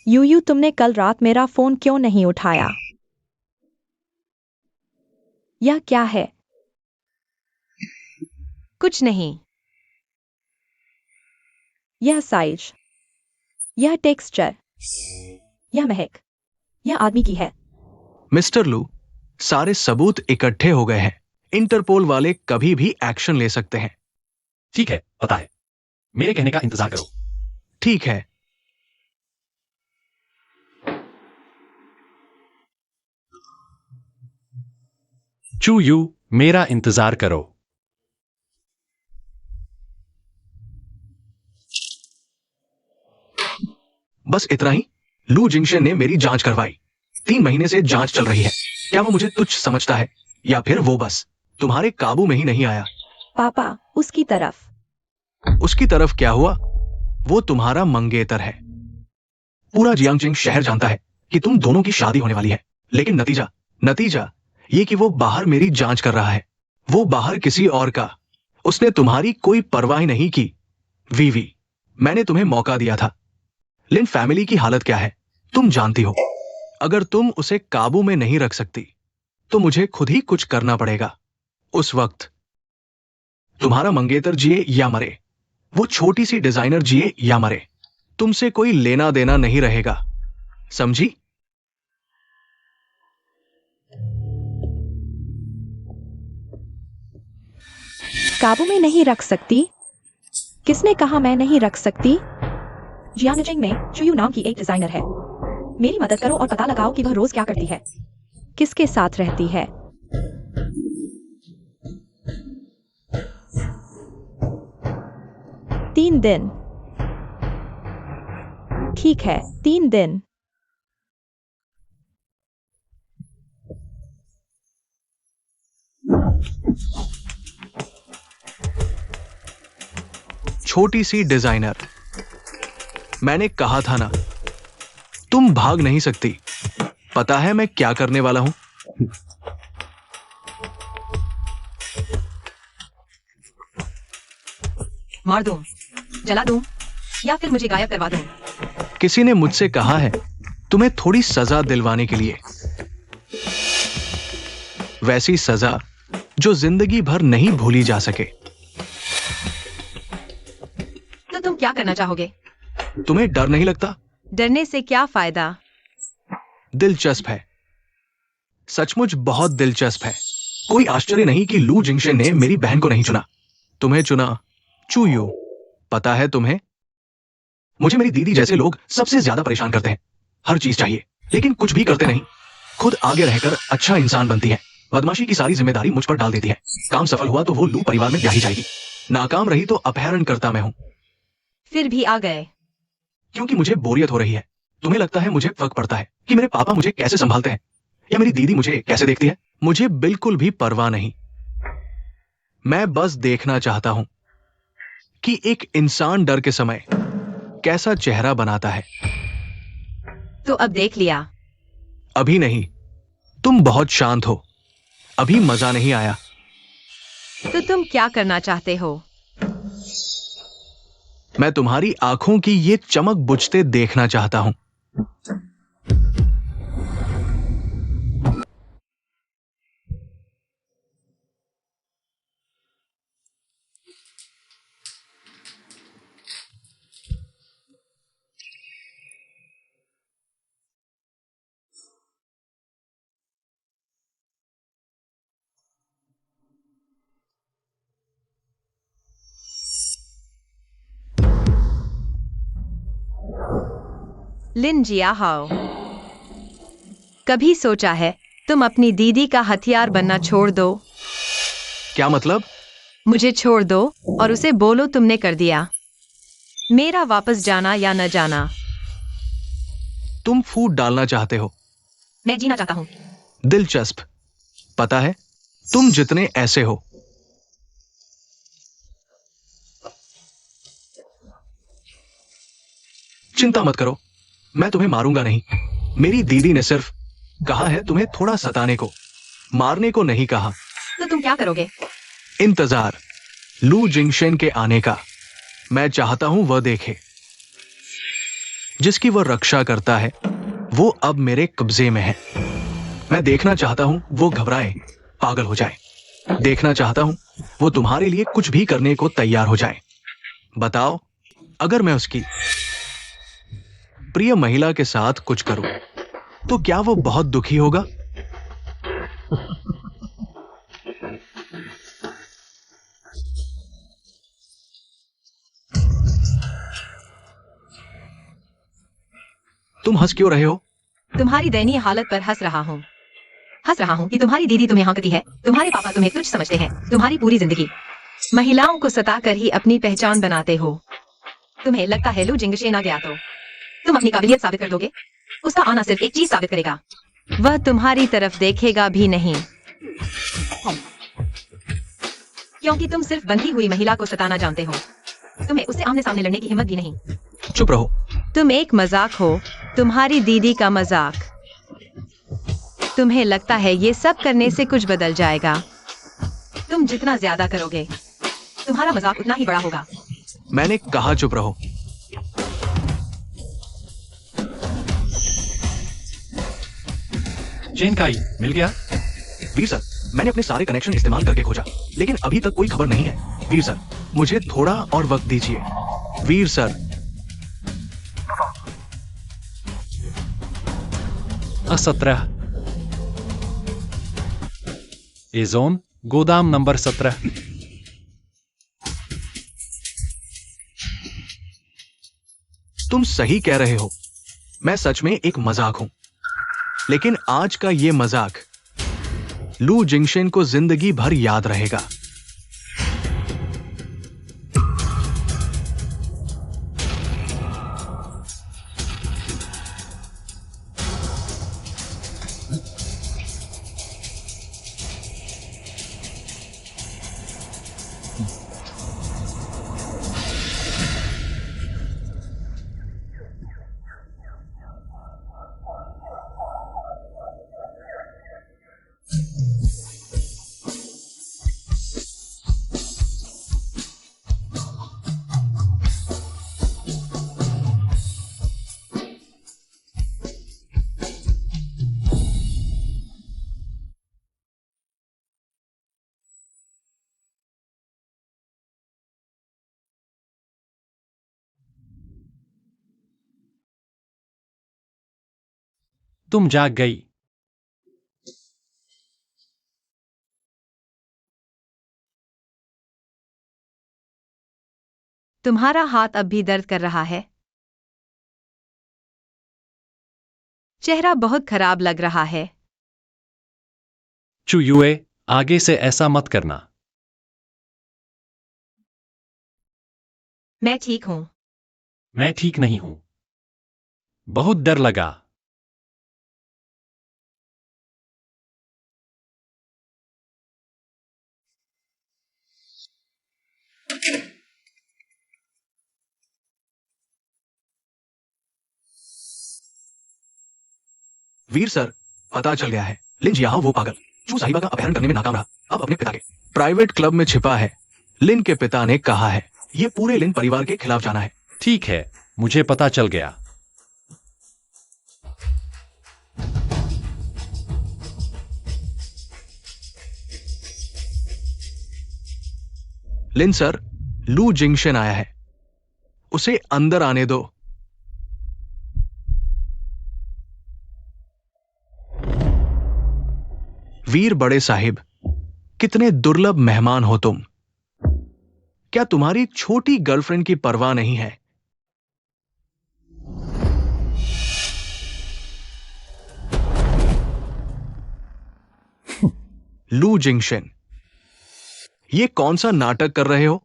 यूयू, तुमने कल रात मेरा फोन क्यों नहीं उठाया? यह क्या है? कुछ नहीं। यह साइज, यह टेक्सचर, यह महक, यह आदमी की है। मिस्टर लू, सारे सबूत इकट्ठे हो गए हैं। इंटरपोल वाले कभी भी एक्शन ले सकते हैं। ठीक है, पता है। मेरे कहने का इंतजार करो। ठीक है। चू यू, मेरा इंतजार करो। बस इतना ही? लू जिंगशन ने मेरी जांच करवाई। 3 महीने से जांच चल रही है। क्या वो मुझे तुच्छ समझता है, या फिर वो बस तुम्हारे काबू में ही नहीं आया? पापा, उसकी तरफ। उसकी तरफ क्या हुआ? वो तुम्हारा मंगेतर है। पूरा जियांगजिंग शहर जानता है कि तुम दोनों की शादी होने वाली है। लेकिन नतीजा ये कि वो बाहर मेरी जांच कर रहा है। वो बाहर किसी और का। उसने तुम्हारी कोई परवाह नहीं की। वीवी, मैंने तुम्हें मौका दिया था। लिन फैमिली की हालत क्या है तुम जानती हो। अगर तुम उसे काबू में नहीं रख सकती तो मुझे खुद ही कुछ करना पड़ेगा। उस वक्त तुम्हारा मंगेतर जिए या मरे, वो छोटी सी डिजाइनर जिए या मरे, तुमसे कोई लेना देना नहीं रहेगा, समझी? काबू में नहीं रख सकती? किसने कहा मैं नहीं रख सकती? जियांगजिंग में चुयू नाम की एक डिजाइनर है। मेरी मदद करो और पता लगाओ कि वह रोज क्या करती है, किसके साथ रहती है। 3 दिन। ठीक है, 3 दिन। छोटी सी डिजाइनर, मैंने कहा था ना, तुम भाग नहीं सकती। पता है मैं क्या करने वाला हूं? मार दूं, जला दूं, या फिर मुझे गायब करवा दूं? किसी ने मुझसे कहा है तुम्हें थोड़ी सजा दिलवाने के लिए। वैसी सजा जो जिंदगी भर नहीं भूली जा सके। तो तुम क्या करना चाहोगे? तुम्हें डर नहीं लगता? डरने से क्या फायदा? दिलचस्प है, सचमुच बहुत दिलचस्प है। कोई आश्चर्य नहीं कि लू जिंगशन ने मेरी बहन को नहीं चुना, तुम्हें चुना। चूयू, पता है तुम्हें, मुझे मेरी दीदी जैसे लोग सबसे ज्यादा परेशान करते हैं। हर चीज चाहिए लेकिन कुछ भी करते नहीं। खुद आगे रहकर अच्छा इंसान बनती है, बदमाशी की सारी जिम्मेदारी मुझ पर डाल देती है। काम सफल हुआ तो वो लू परिवार में ब्याही जाएगी, नाकाम रही तो अपहरण करता मैं हूं। फिर भी आ गए। क्योंकि मुझे बोरियत हो रही है। तुम्हें लगता है मुझे फर्क पड़ता है कि मेरे पापा मुझे कैसे संभालते हैं या मेरी दीदी मुझे कैसे देखती है? मुझे बिल्कुल भी परवाह नहीं। मैं बस देखना चाहता हूं कि एक इंसान डर के समय कैसा चेहरा बनाता है। तो अब देख लिया। अभी नहीं, तुम बहुत शांत हो, अभी मजा नहीं आया। तो तुम क्या करना चाहते हो? मैं तुम्हारी आंखों की ये चमक बुझते देखना चाहता हूं। लिन जियाहाओ, कभी सोचा है तुम अपनी दीदी का हथियार बनना छोड़ दो? क्या मतलब? मुझे छोड़ दो और उसे बोलो तुमने कर दिया। मेरा वापस जाना या न जाना। तुम फूट डालना चाहते हो। मैं जीना चाहता हूँ। दिलचस्प। पता है, तुम जितने ऐसे हो। चिंता मत करो, मैं तुम्हें मारूंगा नहीं। मेरी दीदी ने सिर्फ कहा है तुम्हें थोड़ा सताने को, मारने को नहीं कहा। तो तुम क्या करोगे? इंतजार लू जिंगशेन के आने का। मैं चाहता हूं वह देखे। जिसकी वह रक्षा करता है वो अब मेरे कब्जे में है। मैं देखना चाहता हूं वो घबराए, पागल हो जाए। देखना चाहता हूं वो तुम्हारे लिए कुछ भी करने को तैयार हो जाए। बताओ, अगर मैं उसकी प्रिय महिला के साथ कुछ करूं तो क्या वो बहुत दुखी होगा? तुम हंस क्यों रहे हो? तुम्हारी दयनीय हालत पर हंस रहा हूँ कि तुम्हारी दीदी तुम्हें हाँकती है, तुम्हारे पापा तुम्हें तुच्छ समझते हैं, तुम्हारी पूरी जिंदगी महिलाओं को सताकर ही अपनी पहचान बनाते हो। तुम्हें लगता है लू जिंगशेन आ गया तो तुम अपनी काबिलियत साबित कर दोगे? उसका आना सिर्फ एक चीज साबित करेगा, वह तुम्हारी तरफ देखेगा भी नहीं, क्योंकि तुम सिर्फ बंधी हुई महिला को सताना जानते हो। तुम्हें उससे आमने सामने लड़ने की हिम्मत भी नहीं। चुप रहो। तुम एक मजाक हो, तुम्हारी दीदी का मजाक। तुम्हें लगता है ये सब करने से कुछ बदल जाएगा? तुम जितना ज्यादा करोगे तुम्हारा मजाक उतना ही बड़ा होगा। मैंने कहा चुप रहो। चेन काई मिल गया? वीर सर, मैंने अपने सारे कनेक्शन इस्तेमाल करके खोजा, लेकिन अभी तक कोई खबर नहीं है। वीर सर, मुझे थोड़ा और वक्त दीजिए। वीर सर। 17 ए जोन, गोदाम नंबर 17। तुम सही कह रहे हो, मैं सच में एक मजाक हूं, लेकिन आज का ये मजाक लू जिंगशेन को जिंदगी भर याद रहेगा। तुम जाग गई। तुम्हारा हाथ अब भी दर्द कर रहा है? चेहरा बहुत खराब लग रहा है। चू युए, आगे से ऐसा मत करना। मैं ठीक हूं। मैं ठीक नहीं हूं। बहुत डर लगा। वीर सर, पता चल गया है। लिन जियाओ वो पागल चू साहिबा का अपहरण करने में नाकाम रहा, अब अपने पिता के प्राइवेट क्लब में छिपा है। लिन के पिता ने कहा है ये पूरे लिन परिवार के खिलाफ जाना है। ठीक है, मुझे पता चल गया। लिन सर, लू जिंगशेन आया है, उसे अंदर आने दो। वीर बड़े साहिब, कितने दुर्लभ मेहमान हो तुम। क्या तुम्हारी छोटी गर्लफ्रेंड की परवाह नहीं है? लू जिंगशेन, ये कौन सा नाटक कर रहे हो?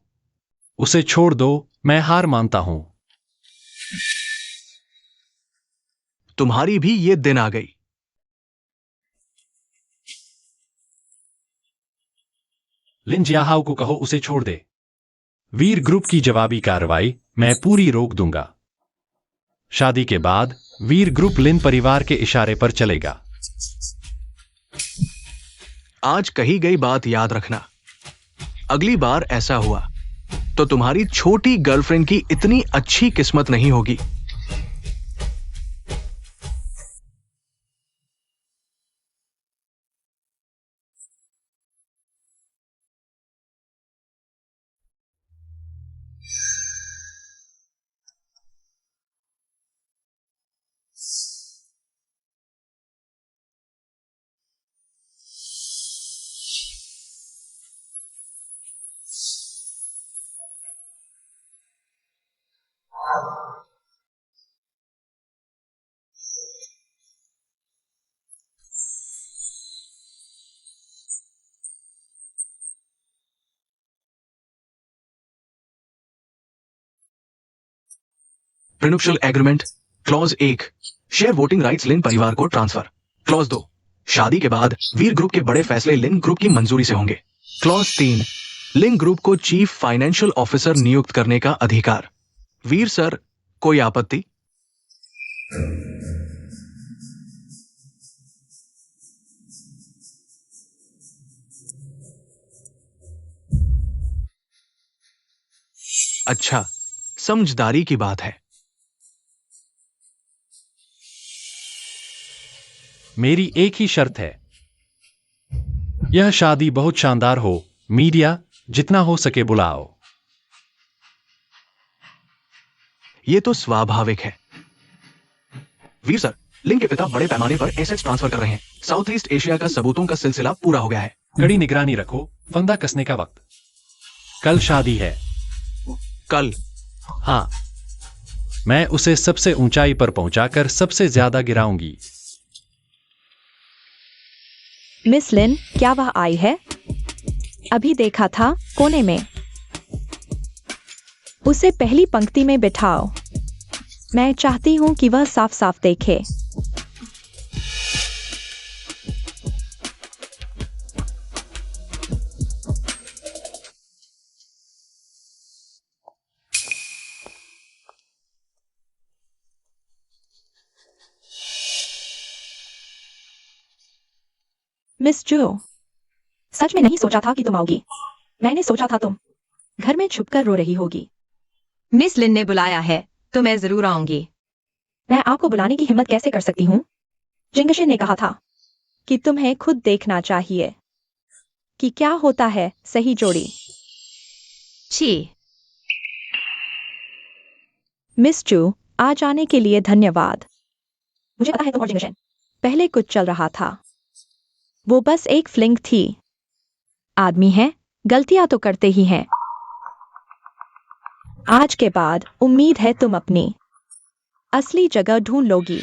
उसे छोड़ दो, मैं हार मानता हूं। तुम्हारी भी ये दिन आ गई। लिन जियाहाओ को कहो उसे छोड़ दे। वीर ग्रुप की जवाबी कार्रवाई मैं पूरी रोक दूंगा। शादी के बाद वीर ग्रुप लिन परिवार के इशारे पर चलेगा। आज कही गई बात याद रखना। अगली बार ऐसा हुआ तो तुम्हारी छोटी गर्लफ्रेंड की इतनी अच्छी किस्मत नहीं होगी। Prenuptial agreement clause 1, share voting rights Lin परिवार को ट्रांसफर। क्लॉज 2, शादी के बाद वीर ग्रुप के बड़े फैसले लिन ग्रुप की मंजूरी से होंगे। क्लॉज 3, लिन ग्रुप को चीफ फाइनेंशियल ऑफिसर नियुक्त करने का अधिकार। वीर सर, कोई आपत्ति? अच्छा, समझदारी की बात है। मेरी एक ही शर्त है, यह शादी बहुत शानदार हो। मीडिया जितना हो सके बुलाओ। यह तो स्वाभाविक है। वीर सर, लिन के पिता बड़े पैमाने पर एसेट्स ट्रांसफर कर रहे हैं। साउथ ईस्ट एशिया का सबूतों का सिलसिला पूरा हो गया है। कड़ी निगरानी रखो, फंदा कसने का वक्त। कल शादी है। कल? हाँ, मैं उसे सबसे ऊंचाई पर पहुंचाकर सबसे ज्यादा गिराऊंगी। मिस लिन, क्या वह आई है? अभी देखा था कोने में। उसे पहली पंक्ति में बिठाओ। मैं चाहती हूं कि वह साफ साफ देखे। मिस जो, सच में नहीं सोचा था कि तुम आओगी। मैंने सोचा था तुम घर में छुपकर रो रही होगी। मिस लिन ने बुलाया है तो मैं जरूर आऊंगी। मैं आपको बुलाने की हिम्मत कैसे कर सकती हूँ? जिंगशे ने कहा था कि तुम्हें खुद देखना चाहिए कि क्या होता है सही जोड़ी। छी। मिस चू, आ जाने के लिए धन्यवाद। मुझे पता है तुम और जिंगशे पहले कुछ चल रहा था। वो बस एक फ्लिंग थी। आदमी है, गलतियां तो करते ही हैं। आज के बाद उम्मीद है तुम अपनी असली जगह ढूंढ लोगी।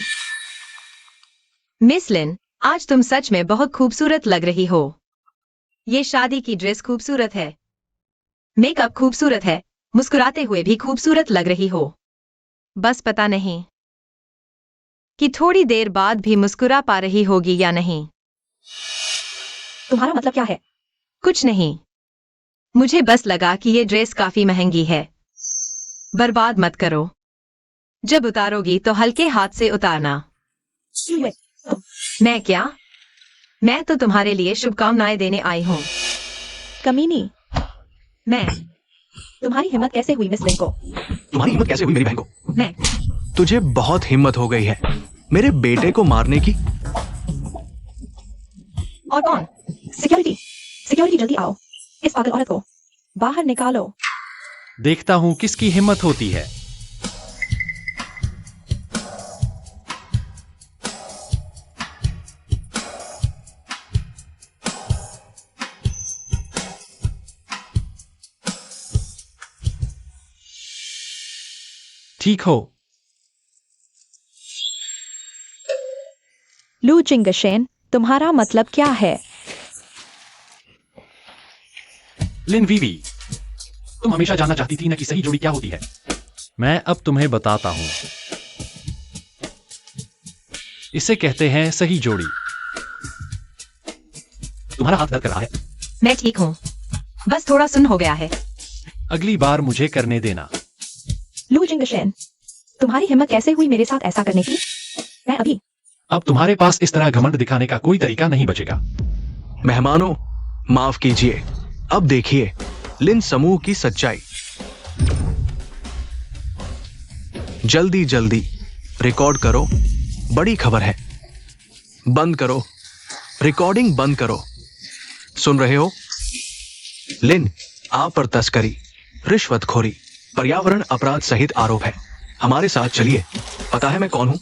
मिस लिन, आज तुम सच में बहुत खूबसूरत लग रही हो। ये शादी की ड्रेस खूबसूरत है, मेकअप खूबसूरत है, मुस्कुराते हुए भी खूबसूरत लग रही हो। बस पता नहीं कि थोड़ी देर बाद भी मुस्कुरा पा रही होगी या नहीं। तुम्हारा मतलब क्या है? कुछ नहीं, मुझे बस लगा कि ये ड्रेस काफी महंगी है। बर्बाद मत करो। जब उतारोगी तो हल्के हाथ से उतारना। मैं क्या? मैं तो तुम्हारे लिए शुभकामनाएं देने आई हूँ। कमीनी, मैं? तुम्हारी हिम्मत कैसे हुई मिस लिन को? तुम्हारी हिम्मत कैसे हुई मेरी बहन को? मैं? तुझे बहुत हिम्मत हो गई है मेरे बेटे को मारने की। और कौन? सिक्योरिटी, सिक्योरिटी जल्दी आओ। इस पागल औरत को बाहर निकालो। देखता हूं किसकी हिम्मत होती है। ठीक हो? लू जिंगशेन, तुम्हारा मतलब क्या है? लिन वीवी, तुम हमेशा जानना चाहती थी ना कि सही जोड़ी क्या होती है। मैं अब तुम्हें बताता हूं। इसे कहते हैं सही जोड़ी। तुम्हारा हाथ दर्द कर रहा है। मैं ठीक हूँ, बस थोड़ा सुन्न हो गया है। अगली बार मुझे करने देना। लू जिंगशन, तुम्हारी हिम्मत कैसे हुई मेरे साथ ऐसा करने की? मैं अभी अब तुम्हारे पास इस तरह घमंड दिखाने का कोई तरीका नहीं बचेगा। मेहमानों, माफ कीजिए। अब देखिए लिन समूह की सच्चाई। जल्दी जल्दी रिकॉर्ड करो, बड़ी खबर है। बंद करो, रिकॉर्डिंग बंद करो। सुन रहे हो? लिन, आप पर तस्करी, रिश्वतखोरी, पर्यावरण अपराध सहित आरोप है। हमारे साथ चलिए। पता है मैं कौन हूं?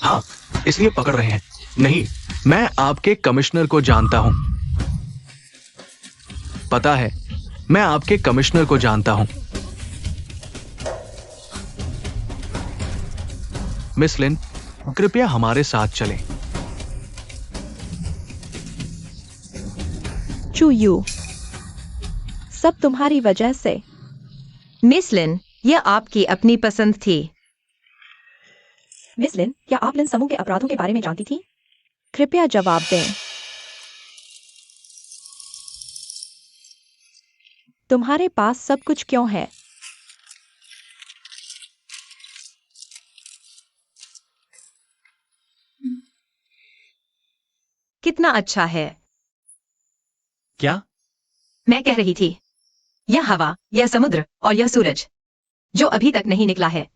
हाँ, इसलिए पकड़ रहे हैं। नहीं, मैं आपके कमिश्नर को जानता हूं। पता है, मैं आपके कमिश्नर को जानता हूं। मिस लिन, कृपया हमारे साथ चलें। चू यू, सब तुम्हारी वजह से। मिस लिन, यह आपकी अपनी पसंद थी। मिस लिन, क्या आप लिन समूह के अपराधों के बारे में जानती थी? कृपया जवाब दें। तुम्हारे पास सब कुछ क्यों है? कितना अच्छा है। क्या? मैं कह रही थी, यह हवा, यह समुद्र और यह सूरज, जो अभी तक नहीं निकला है।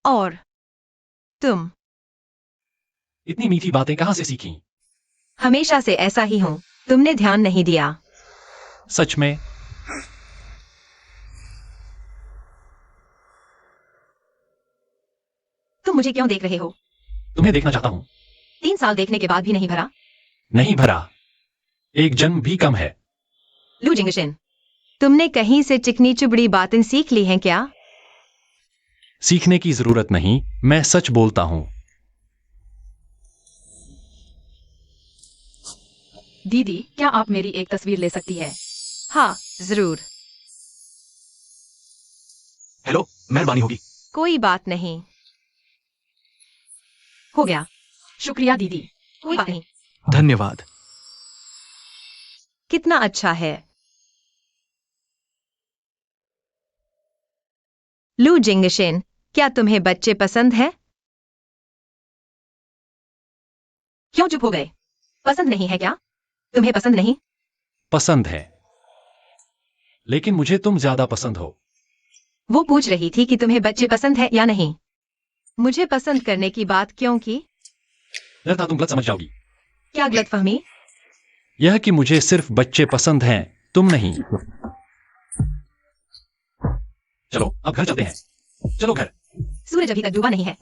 और तुम इतनी मीठी बातें कहां से सीखी? हमेशा से ऐसा ही हूं, तुमने ध्यान नहीं दिया। सच में? तुम मुझे क्यों देख रहे हो? तुम्हें देखना चाहता हूं। 3 साल देखने के बाद भी नहीं भरा? नहीं भरा। एक जन्म भी कम है। लू जिंगशन, तुमने कहीं से चिकनी चुबड़ी बातें सीख ली हैं क्या? सीखने की जरूरत नहीं, मैं सच बोलता हूं। दीदी, क्या आप मेरी एक तस्वीर ले सकती है? हाँ, जरूर। हेलो, मेहरबानी होगी। कोई बात नहीं। हो गया। शुक्रिया दीदी। कोई बात नहीं। धन्यवाद। कितना अच्छा है। लू जिंगशन, क्या तुम्हें बच्चे पसंद है? क्यों चुप हो गए? पसंद नहीं है क्या? तुम्हें पसंद नहीं? पसंद है, लेकिन मुझे तुम ज्यादा पसंद हो। वो पूछ रही थी कि तुम्हें बच्चे पसंद है या नहीं। मुझे पसंद करने की बात क्यों की? डर था तुम गलत समझ जाओगी। क्या गलतफहमी? यह कि मुझे सिर्फ बच्चे पसंद हैं, तुम नहीं। चलो अब घर चलते हैं। चलो घर। सूरज अभी तक डूबा नहीं है।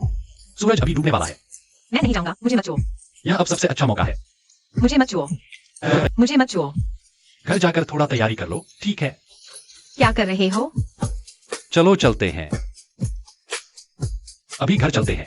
सूरज अभी डूबने वाला है। मैं नहीं जाऊंगा, मुझे मत छुओ। यह अब सबसे अच्छा मौका है। मुझे मत छुओ। मुझे मत छुओ। घर जाकर थोड़ा तैयारी कर लो, ठीक है? क्या कर रहे हो? चलो चलते हैं। अभी घर चलते हैं।